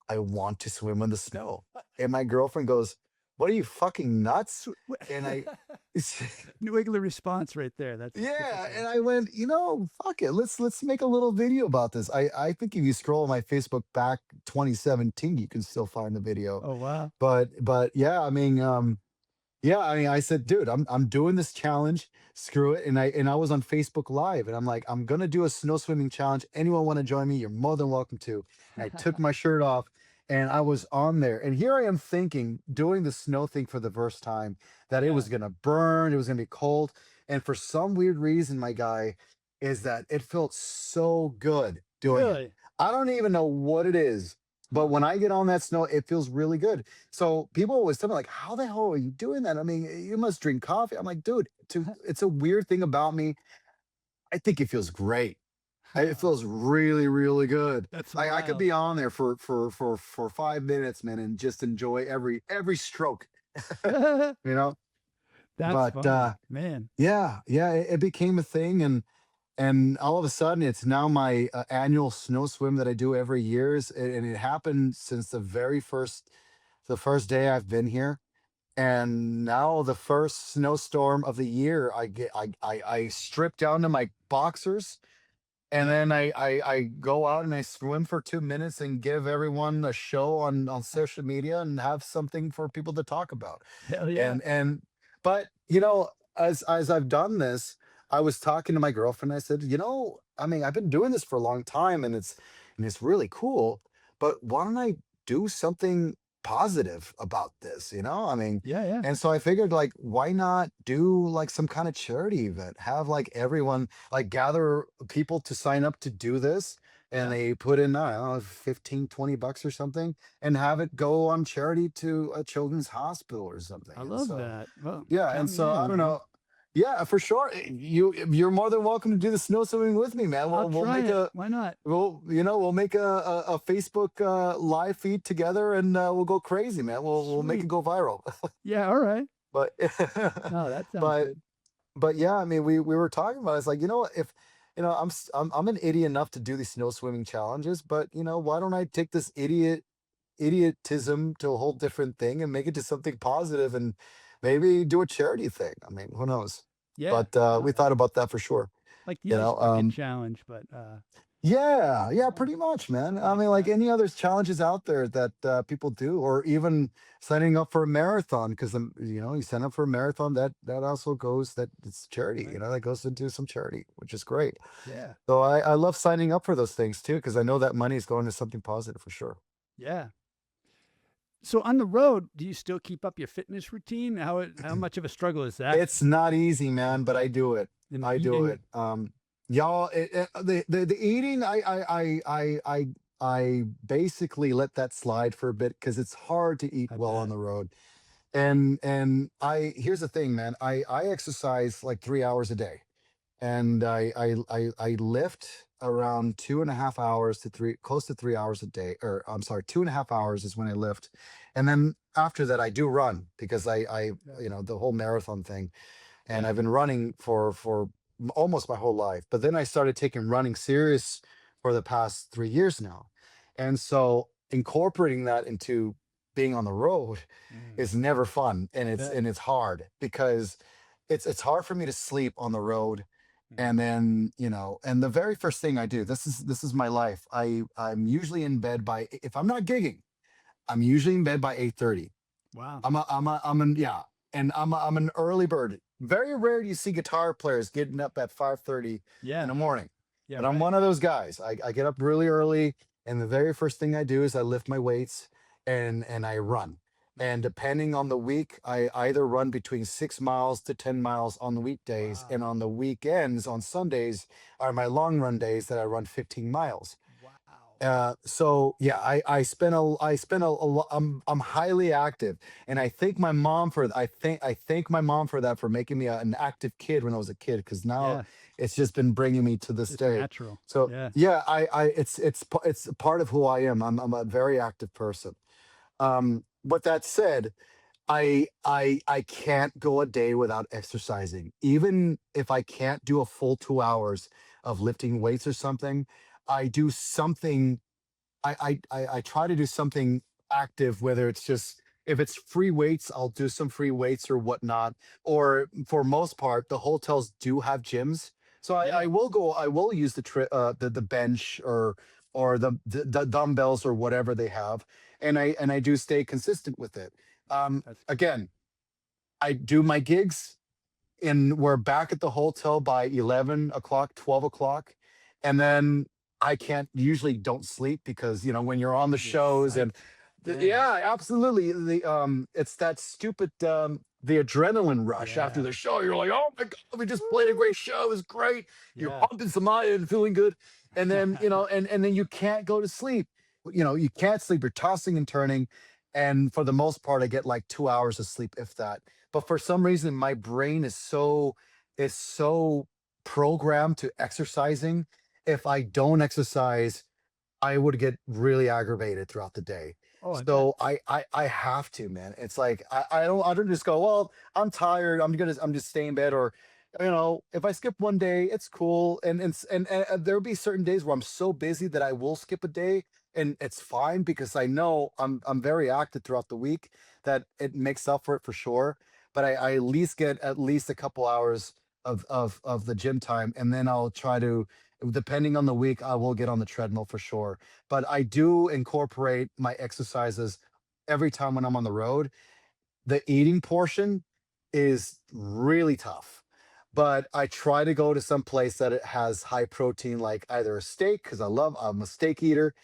I want to swim in the snow. And my girlfriend goes, "What are you fucking nuts?" And I New England response right there. That's yeah, and typical. I went, fuck it. Let's make a little video about this. I think if you scroll my Facebook back 2017, you can still find the video. Oh wow. But yeah, I mean, I said, dude, I'm doing this challenge. Screw it. And I was on Facebook Live, and I'm like, I'm gonna do a snow swimming challenge. Anyone want to join me? You're more than welcome to. And I took my shirt off, and I was on there. And here I am thinking, doing the snow thing for the first time, that it Yeah. was gonna burn, it was gonna be cold. And for some weird reason, my guy, is that it felt so good doing it. Really? I don't even know what it is, but Huh. when I get on that snow, it feels really good. So people always tell me like, "How the hell are you doing that? I mean, you must drink coffee." I'm like, "Dude, it's a weird thing about me. I think it feels great. It feels really, really good. That's I could wild. be on there for 5 minutes, man, and just enjoy every stroke, you know." That's But funny, man. yeah, yeah, it became a thing, and all of a sudden, it's now my annual snow swim that I do every year, and it happened since the first day I've been here. And now the first snowstorm of the year, I strip down to my boxers, and Yeah. then I go out and I swim for 2 minutes and give everyone a show on social media and have something for people to talk about. Hell yeah. And but as I've done this, I was talking to my girlfriend. I said, I mean, I've been doing this for a long time, and it's really cool, but why don't I do something positive about this? I mean, Yeah, yeah. and so I figured, like, why not do like some kind of charity event? Have like everyone, like, gather people to sign up to do this, and Yeah. they put in, I don't know, 15, $20 or something, and have it go on charity to a children's hospital or something. I And love so, that. Well, yeah, and count me so I in, don't man. know. Yeah, for sure. You're more than welcome to do the snow swimming with me, man. I'll We'll try make it. a Why not? we'll make a Facebook live feed together, and we'll go crazy, man. We'll make it Sweet. go viral. Yeah, all right. But No, that sounds but good. but yeah, I mean, we were talking about it. It's like, if I'm an idiot enough to do these snow swimming challenges, but why don't I take this idiotism to a whole different thing and make it to something positive, and maybe do a charity thing. I mean, who knows? Yeah. But No, we thought about that for sure. like the You know, ice bucket um, challenge, but Yeah, pretty much, man. I Like mean, like that. any other challenges out there that people do, or even signing up for a marathon, because you sign up for a marathon that also goes that it's charity, Right. that goes into some charity, which is great. Yeah. So I love signing up for those things too, because I know that money is going to something positive for sure. Yeah. So on the road, do you still keep up your fitness routine? How much of a struggle is that It's not easy, man, but I do it. in the I do eating? it. Y'all, the eating, I basically let that slide for a bit because it's hard to eat I well on bet. the road. And I here's the thing, man. I exercise like 3 hours a day, and I lift around 2.5 hours to three, close to 3 hours a day, or I'm sorry, 2.5 hours is when I lift, and then after that I do run because I Yeah. the whole marathon thing, and Yeah. I've been running for almost my whole life. But then I started taking running serious for the past 3 years now, and so incorporating that into being on the road Mm. is never fun, and I it's bet. and it's hard because it's hard for me to sleep on the road. And Mm. then and the very first thing I do, this is my life. I'm usually in bed by, if I'm not gigging, I'm usually in bed by 8:30. Wow. I'm an yeah, and I'm an early bird. Very rare do you see guitar players getting up at 5:30 in Yeah. the morning, Yeah. but I'm Right. one of those guys. I get up really early, and the very first thing I do is I lift my weights and I run. And depending on the week, I either run between 6 miles to 10 miles on the weekdays, and Wow. on the weekends, on Sundays, are my long run days that I run 15 miles. Wow. So yeah, I spend a lot. I'm highly active, and I thank my mom for that, for making me an active kid when I was a kid, because now Yeah. it's just been bringing me to this Just day. natural. So Yeah. yeah, it's a part of who I am. I'm a very active person. With that said, I can't go a day without exercising. Even if I can't do a full 2 hours of lifting weights or something, I do something. I try to do something active, whether it's just, if it's free weights, I'll do some free weights or whatnot. Or for most part, the hotels do have gyms, so Yeah. I will use the bench, or the dumbbells or whatever they have, and I do stay consistent with it. That's good. Again, I do my gigs, and we're back at the hotel by 11 o'clock, 12 o'clock. And then I can't usually don't sleep, because, when you're on the You're shows, and psyched. Yeah. yeah, absolutely. It's that stupid, the adrenaline rush after Yeah. the show. You're like, oh my God, we just played a great show. It was great. You're Yeah. pumping some iron, feeling good. And then, and then you can't go to sleep. You can't sleep. You're tossing and turning. And for the most part, I get like 2 hours of sleep, if that. But for some reason, my brain is so programmed to exercising. If I don't exercise, I would get really aggravated throughout the day. Oh, I bet. So I have to, man. It's like I don't just go, well, I'm tired. I'm just stay in bed, or if I skip one day, it's cool. And there'll be certain days where I'm so busy that I will skip a day, and it's fine, because I know I'm very active throughout the week, that it makes up for it for sure. But I at least get at least a couple hours of the gym time, and then I'll try to, depending on the week, I will get on the treadmill for sure. But I do incorporate my exercises every time when I'm on the road. The eating portion is really tough, but I try to go to some place that it has high protein, like either a steak, because I'm a steak eater.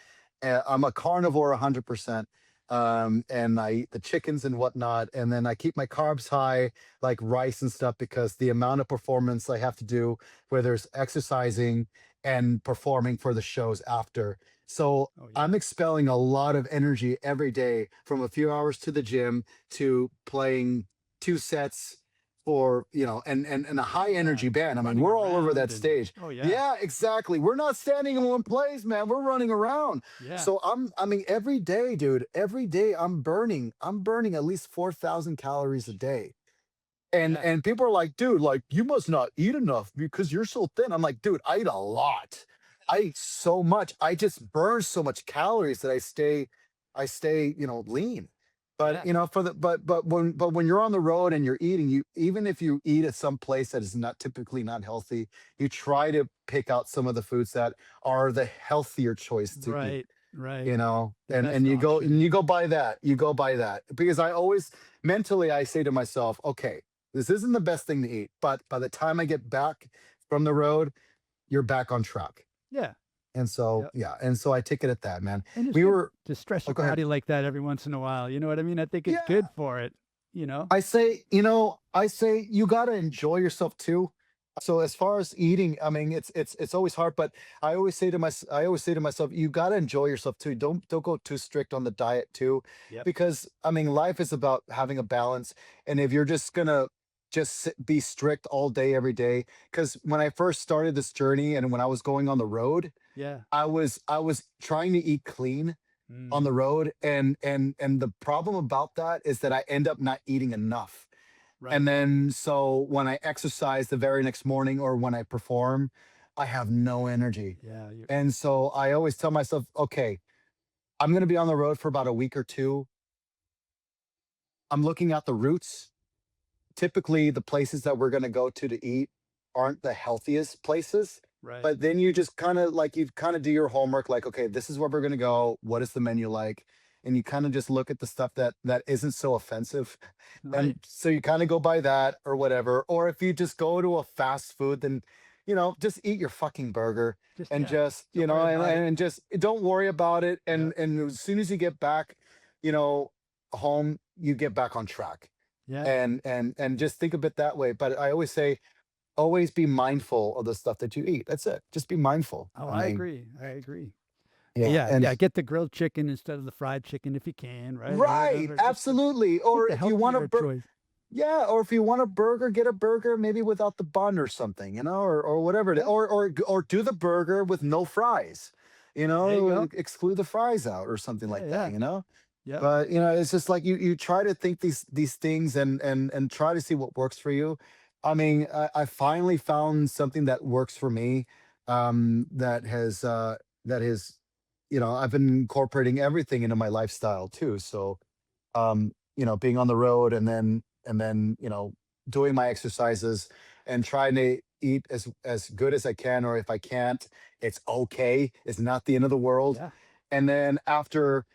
I'm a carnivore 100%. And I eat the chickens and whatnot. And then I keep my carbs high, like rice and stuff, because the amount of performance I have to do, whether it's exercising and performing for the shows after. So Oh, I'm yeah. expelling a lot of energy every day, from a few hours to the gym to playing two sets for, and a high Yeah. energy band. I mean, Running we're all over around that and stage. oh, yeah. Yeah, exactly. We're not standing in one place, man. We're running around. Yeah. So I mean, every day, dude, every day I'm burning at least 4,000 calories a day. And Yeah. and people are like, dude, like, you must not eat enough because you're so thin. I'm like, dude, I eat a lot. I eat so much. I just burn so much calories that I stay, lean. But Yeah. you know, but when you're on the road and you're eating, you even if you eat at some place that is not typically not healthy, you try to pick out some of the foods that are the healthier choice to eat. Right. Right. You know, The and best you go option. and you go by that. You go by that because I always mentally I say to myself, okay, this isn't the best thing to eat, but by the time I get back from the road, you're back on track. Yeah. And so Yeah. yeah, and so I take it at that, man. And it's We good were to stress oh, your go ahead. body like that every once in a while. You know what I mean? I think it's Yeah. good for it, you know? I say you got to enjoy yourself too. So as far as eating, I mean, it's always hard, but I always say to myself, you got to enjoy yourself too. Don't go too strict on the diet too, Yep. because I mean, life is about having a balance. And if you're just gonna be strict all day every day, because when I first started this journey and when I was going on the road, Yeah. I was trying to eat clean on Mm, the road, and the problem about that is that I end up not eating enough. right. And then so when I exercise the very next morning or when I perform, I have no energy. Yeah. You And so I always tell myself, okay, I'm going to be on the road for about a week or two. I'm looking at the routes. Typically, the places that we're going to go to eat aren't the healthiest places. right. But then you just kind of like, you kind of do your homework, like, okay, this is where we're going to go. What is the menu like? And you kind of just look at the stuff that isn't so offensive. Right. And so you kind of go by that or whatever. Or if you just go to a fast food, then, just eat your fucking burger Just and yeah. just, Don't worry and, about it. and just don't worry about it. Yeah. And as soon as you get back, you know, home, you get back on track Yeah. and just think of it that way. But I always say, always be mindful of the stuff that you eat. That's it. Just be mindful. Oh, I I mean, agree. I agree. yeah. Yeah. And Yeah. Get the grilled chicken instead of the fried chicken if you can, right? Or right, whatever. Just absolutely. get Or the if you want healthier choice. yeah, or if you want a burger, get a burger maybe without the bun or something, or whatever it is. Yeah. Or do the burger with no fries. There you go. Exclude the fries out or something Yeah. like Yeah. that. Yep. But it's just like you try to think these things and try to see what works for you. I mean, I finally found something that works for me. That has I've been incorporating everything into my lifestyle too. So being on the road and then doing my exercises and trying to eat as good as I can, or if I can't, it's okay. It's not the end of the world. Yeah. And then after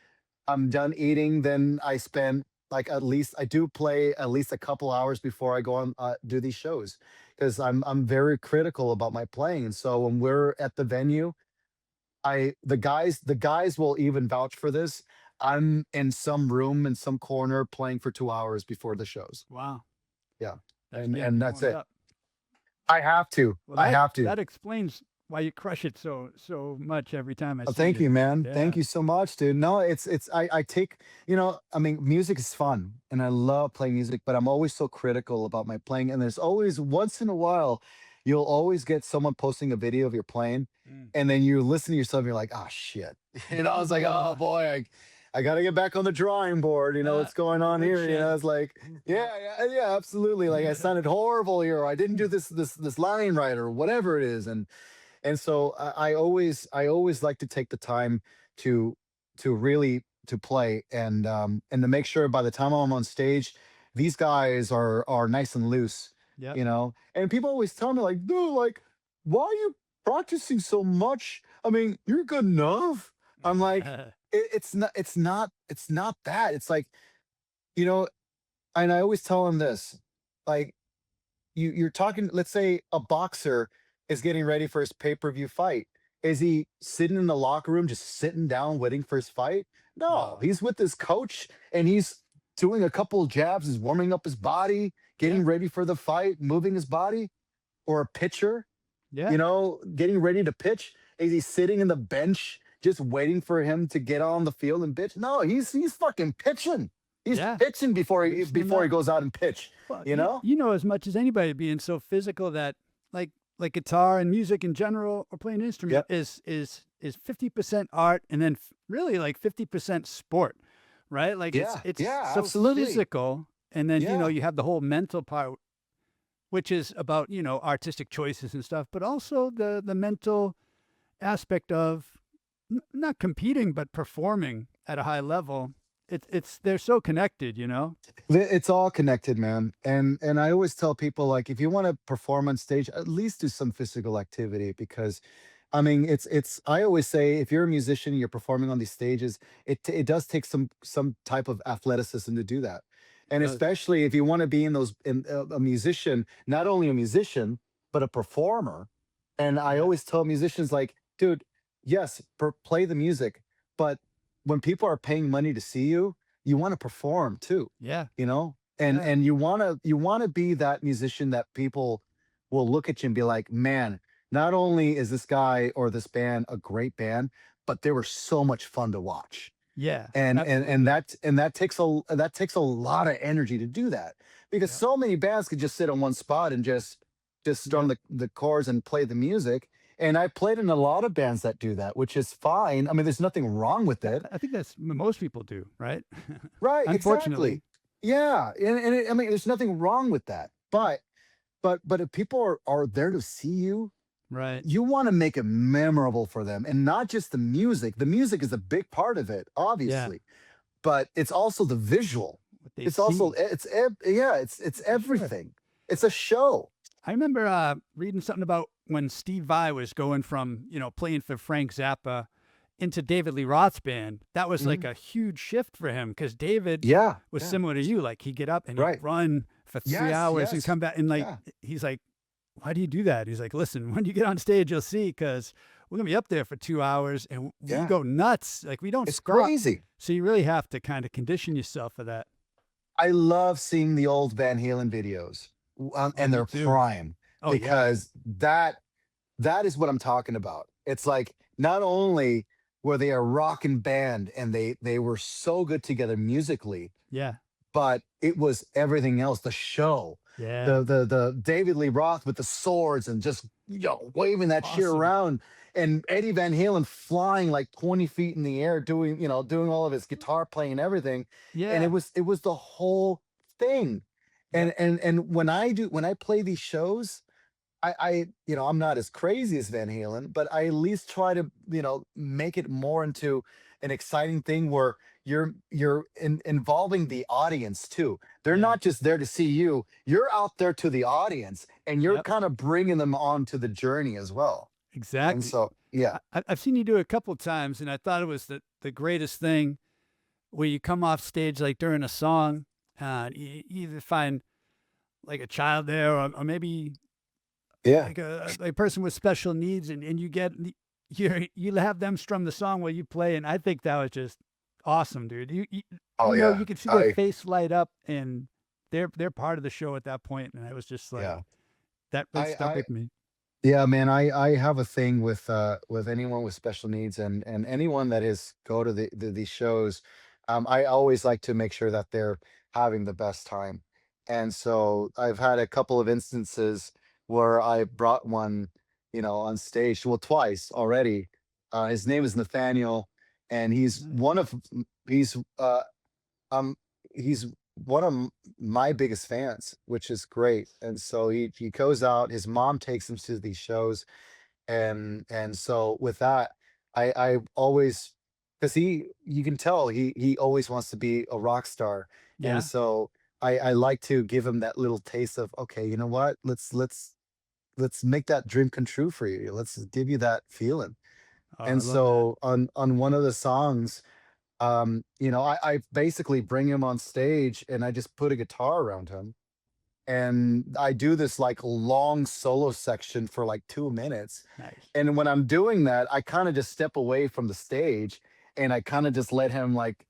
I'm done eating, then I spend like at least I do play at least a couple hours before I go on do these shows because I'm very critical about my playing. And so when we're at the venue, the guys will even vouch for this. I'm in some room in some corner playing for 2 hours before the shows. Wow. Yeah, That's and getting you that's warmed it. up. I have to. Well, I that have to. that explains why you crush it so much every time I Oh, see thank you. you, man. Thank Yeah. you so much, dude. No, it's I take, I mean, music is fun and I love playing music, but I'm always so critical about my playing. And there's always once in a while, you'll always get someone posting a video of your playing, Mm. and then you listen to yourself, and you're like, oh shit. I was like, oh boy, I gotta get back on the drawing board. What's going The on here? woodshed. It's like, yeah, absolutely. Like I sounded horrible here, or I didn't do this line right, or whatever it is. And so I always like to take the time to really to play and to make sure by the time I'm on stage, these guys are nice and loose, Yep. And people always tell me like, dude, like, why are you practicing so much? I mean, you're good enough. I'm like, it's not that. It's like, you know, and I always tell them this, like, you're talking, let's say a boxer is getting ready for his pay-per-view fight. Is he sitting in the locker room just sitting down waiting for his fight? No, No. he's with his coach and he's doing a couple of jabs, he's warming up his body, Yeah. getting ready for the fight, moving his body. Or a pitcher, Yeah. getting ready to pitch. Is he sitting in the bench just waiting for him to get on the field and pitch? No, he's fucking pitching. He's Yeah. pitching before he Loosening before he up. goes out and pitch, Well, you know? you know as much as anybody being so physical that like guitar and music in general or playing an instrument Yep. is 50% art and then really like 50% sport, right? Like it's Yeah. it's Yeah, so absolutely. physical and then Yeah. you have the whole mental part which is about, artistic choices and stuff, but also the mental aspect of not competing but performing at a high level it's they're so connected, you know. It's all connected, man. And I always tell people, like, if you want to perform on stage, at least do some physical activity, because I mean, it's I always say, if you're a musician, you're performing on these stages, it does take some type of athleticism to do that. It And does. especially if you want to be in those in a musician, not only a musician, but a performer. And I Yeah. always tell musicians, like, dude, yes, play the music, but when people are paying money to see you, you want to perform too, Yeah. you know? Yeah. And you want to be that musician that people will look at you and be like, man, not only is this guy or this band a great band, but they were so much fun to watch. Yeah. And Absolutely. that takes a lot of energy to do that, because Yep. so many bands could just sit on one spot and just strum Yep. the chords and play the music. And I played in a lot of bands that do that, which is fine. I mean, there's nothing wrong with it. I think that's most people do, right? Right, Unfortunately. exactly. Yeah, I mean, there's nothing wrong with that. But if people are there to see you, Right. you want to make it memorable for them, and not just the music. The music is a big part of it, Yeah. obviously, but it's also the visual. What they It's also see. yeah, it's For sure. everything. It's a show. I remember reading something about when Steve Vai was going from, playing for Frank Zappa into David Lee Roth's band. That was like Mhm. a huge shift for him because David Yeah, was yeah, similar to you. Like he'd get up and he'd right. run for three Yes, hours and yes, come back. And like, yeah, he's like, why do you do that? He's like, listen, when you get on stage, you'll see because we're going to be up there for 2 hours and we yeah. go nuts. Like we don't It's stop. crazy. So you really have to kind of condition yourself for that. I love seeing the old Van Halen videos, Oh, in me their too. prime, Oh, yeah. because that is what I'm talking about. It's like, not only were they a rockin' band and they were so good together musically, Yeah. but it was everything else, the show. Yeah. The David Lee Roth with the swords and just, waving that shit Awesome. around, and Eddie Van Halen flying like 20 feet in the air, doing, doing all of his guitar playing and everything. And it Yeah. was it was the whole thing. Yep. And when I play these shows, I'm not as crazy as Van Halen, but I at least try to, make it more into an exciting thing where you're involving the audience too. They're Yeah. not just there to see you. You're out there to the audience, and you're Yep. kind of bringing them on to the journey as well. And Exactly. so, yeah, I've seen you do it a couple of times, and I thought it was the greatest thing where you come off stage like during a song, you either find like a child there, or maybe yeah. like a person with special needs, and you have them strum the song while you play, and I think that was just awesome, dude. Oh You yeah. could see their I face light up, and they're part of the show at that point, and I was just like Yeah. that stuck I with me. Yeah, man, I have a thing with anyone with special needs, and anyone that is go to these shows. I always like to make sure that they're having the best time. And so I've had a couple of instances where I brought one, on stage, well, twice already. His name is Nathaniel, and Nice. he's um he's one of my biggest fans, which is great. And so he goes out, his mom takes him to these shows, and so with that, I always, because you can tell he always wants to be a rock star. And Yeah. so I like to give him that little taste of, okay, you know what, let's make that dream come true for you. Let's give you that feeling. Oh, I And love that. so on one of the songs, I basically bring him on stage and I just put a guitar around him, and I do this like long solo section for like 2 minutes. Nice. And when I'm doing that, I kind of just step away from the stage, and I kind of just let him, like,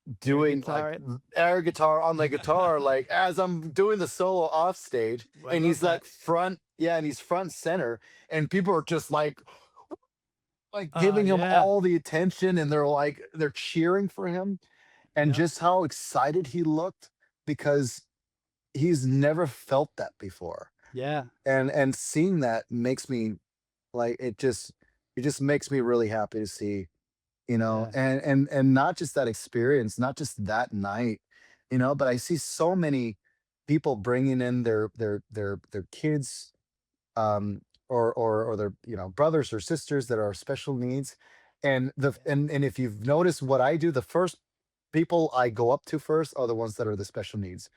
Air doing like guitar it. air guitar on the guitar, like as I'm doing the solo off stage. I And love he's that. like front, yeah, and he's front center, and people are just like giving him Yeah. all the attention, and they're cheering for him. And Yep. just how excited he looked, because he's never felt that before. Yeah. And seeing that makes me, like, it just makes me really happy to see, Yeah. and not just that experience, not just that night, but I see so many people bringing in their kids, or their, brothers or sisters that are special needs. And if you've noticed what I do, the first people I go up to first are the ones that are the special needs.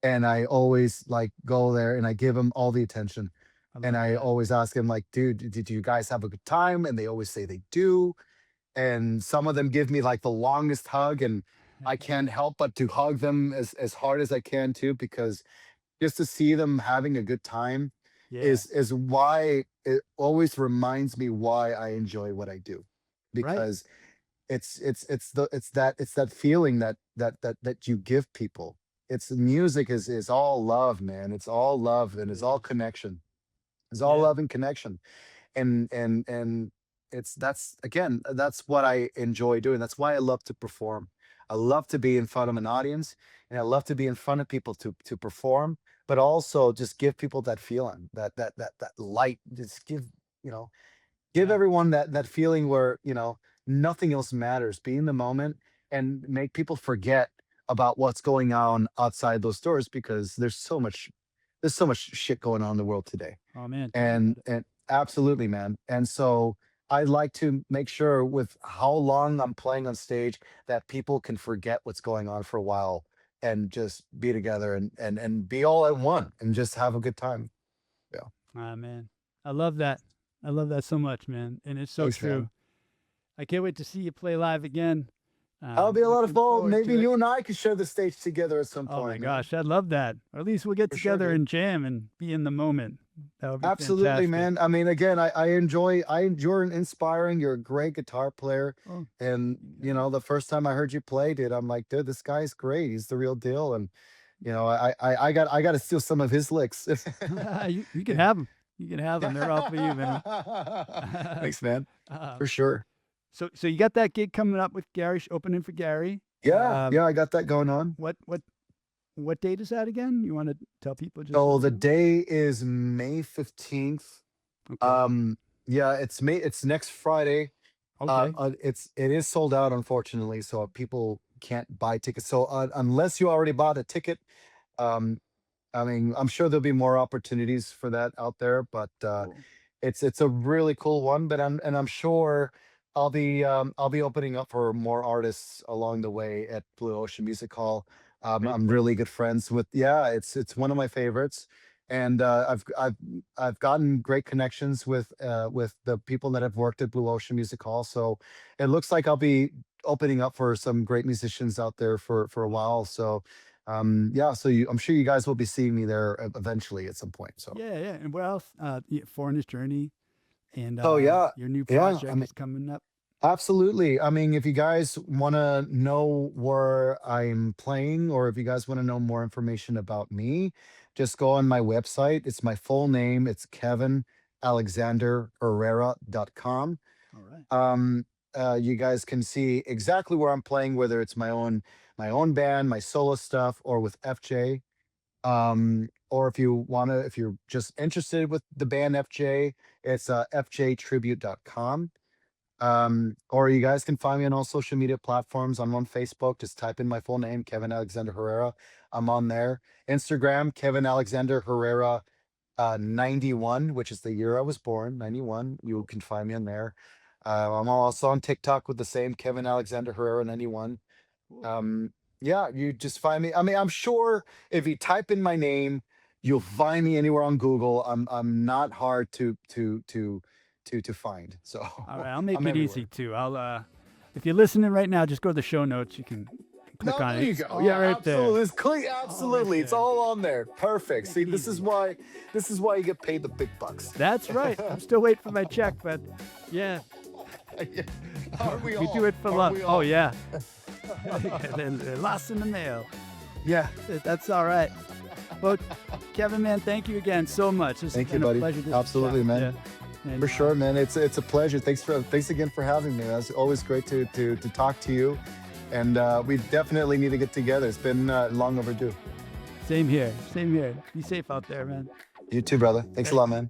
And I always like go there and I give them all the attention. I And love I that. always ask them like, dude, did you guys have a good time? And they always say they do. And some of them give me like the longest hug, and I can't help but to hug them as hard as I can too, because just to see them having a good time Yeah. is why it always reminds me why I enjoy what I do. Right. Because it's that feeling that you give people. It's music is all love, man. It's all love and It it's all is. connection. It's all Yeah. love and connection. And it's that's again, that's what I enjoy doing. That's why I love to perform. I love to be in front of an audience, and I love to be in front of people to perform, but also just give people that feeling, that light. Just you know, give Yeah. everyone that feeling where, nothing else matters. Be in the moment and make people forget about what's going on outside those doors, because there's so much shit going on in the world today. Oh man, tell me And about it. absolutely, man. And so I like to make sure with how long I'm playing on stage that people can forget what's going on for a while and just be together and be all at one and just have a good time. Yeah. Ah man, I love that. I love that so much, man, and it's so Thanks, true. man. I can't wait to see you play live again. That'll be a lot of Looking fun. forward Maybe to it. you and I could share the stage together at some Oh my point, man. gosh, I'd love that. Or at least we'll get For sure, together dude. and jam and be in the moment. That would be Absolutely, fantastic. man. I mean, again, I enjoy inspiring. You're a great guitar player. Oh, And, you got it. the first time I heard you play, dude, I'm like, dude, this guy's great. He's the real deal. And, I got to steal some of his licks. You can have them. You can have them. They're all for you, man. Thanks, man. uh, For sure. so you got that gig coming up with Gary, opening for Gary. Yeah. Um, Yeah. I got that going on. what date is that again? You want to tell people just so So they the know? day is May 15th. Okay. Um, yeah, it's next Friday. Okay. It is sold out, unfortunately, so people can't buy tickets. So unless you already bought a ticket, um, I mean, I'm sure there'll be more opportunities for that out there, but Cool. it's a really cool one. But I'm sure I'll be opening up for more artists along the way at Blue Ocean Music Hall. Great I'm place. really good friends with, yeah, it's one of my favorites. And I've gotten great connections with the people that have worked at Blue Ocean Music Hall. So it looks like I'll be opening up for some great musicians out there for a while. So yeah, so I'm sure you guys will be seeing me there eventually at some point. So Yeah, yeah. And what else? Foreigner's Journey and oh yeah, your new yeah. I project mean, is coming up. absolutely. I mean, if you guys want to know where I'm playing, or if you guys want to know more information about me, just go on my website. It's my full name. It's kevinalexanderherrera.com. All right. You guys can see exactly where I'm playing, whether it's my own band, my solo stuff, or with FJ. Or if you're just interested with the band FJ, it's fjtribute.com. Or you guys can find me on all social media platforms. I'm on Facebook. Just type in my full name, Kevin Alexander Herrera. I'm on there. Instagram, Kevin Alexander Herrera 91, which is the year I was born, 91. You can find me on there. I'm also on TikTok with the same Kevin Alexander Herrera 91. Cool. Um, yeah, you just find me. I mean, I'm sure if you type in my name, you'll find me anywhere on Google. I'm not hard to find. So All right. I'll make I'm it easy everywhere. too. If you're listening right now, just go to the show notes. You can click No, on there it. you go. Yeah, Yeah, right there. absolutely. It's clear. All right Absolutely. It's there. all on there. Perfect. Make See, it easy. this is why you get paid the big bucks. That's right. I'm still waiting for my check, but yeah, Aren't we we do all? it for Aren't love. we Oh all? yeah. They're lost in the mail. Yeah. That's all right. Well, Kevin, man, thank you again so much. This has Thank you, been a buddy. pleasure to Absolutely, chat with man. you. And, For sure, man. It's a pleasure. Thanks again for having me. It's always great to talk to you. And we definitely need to get together. It's been long overdue. Same here. Same here. Be safe out there, man. You too, brother. Thanks a Thanks. lot, man.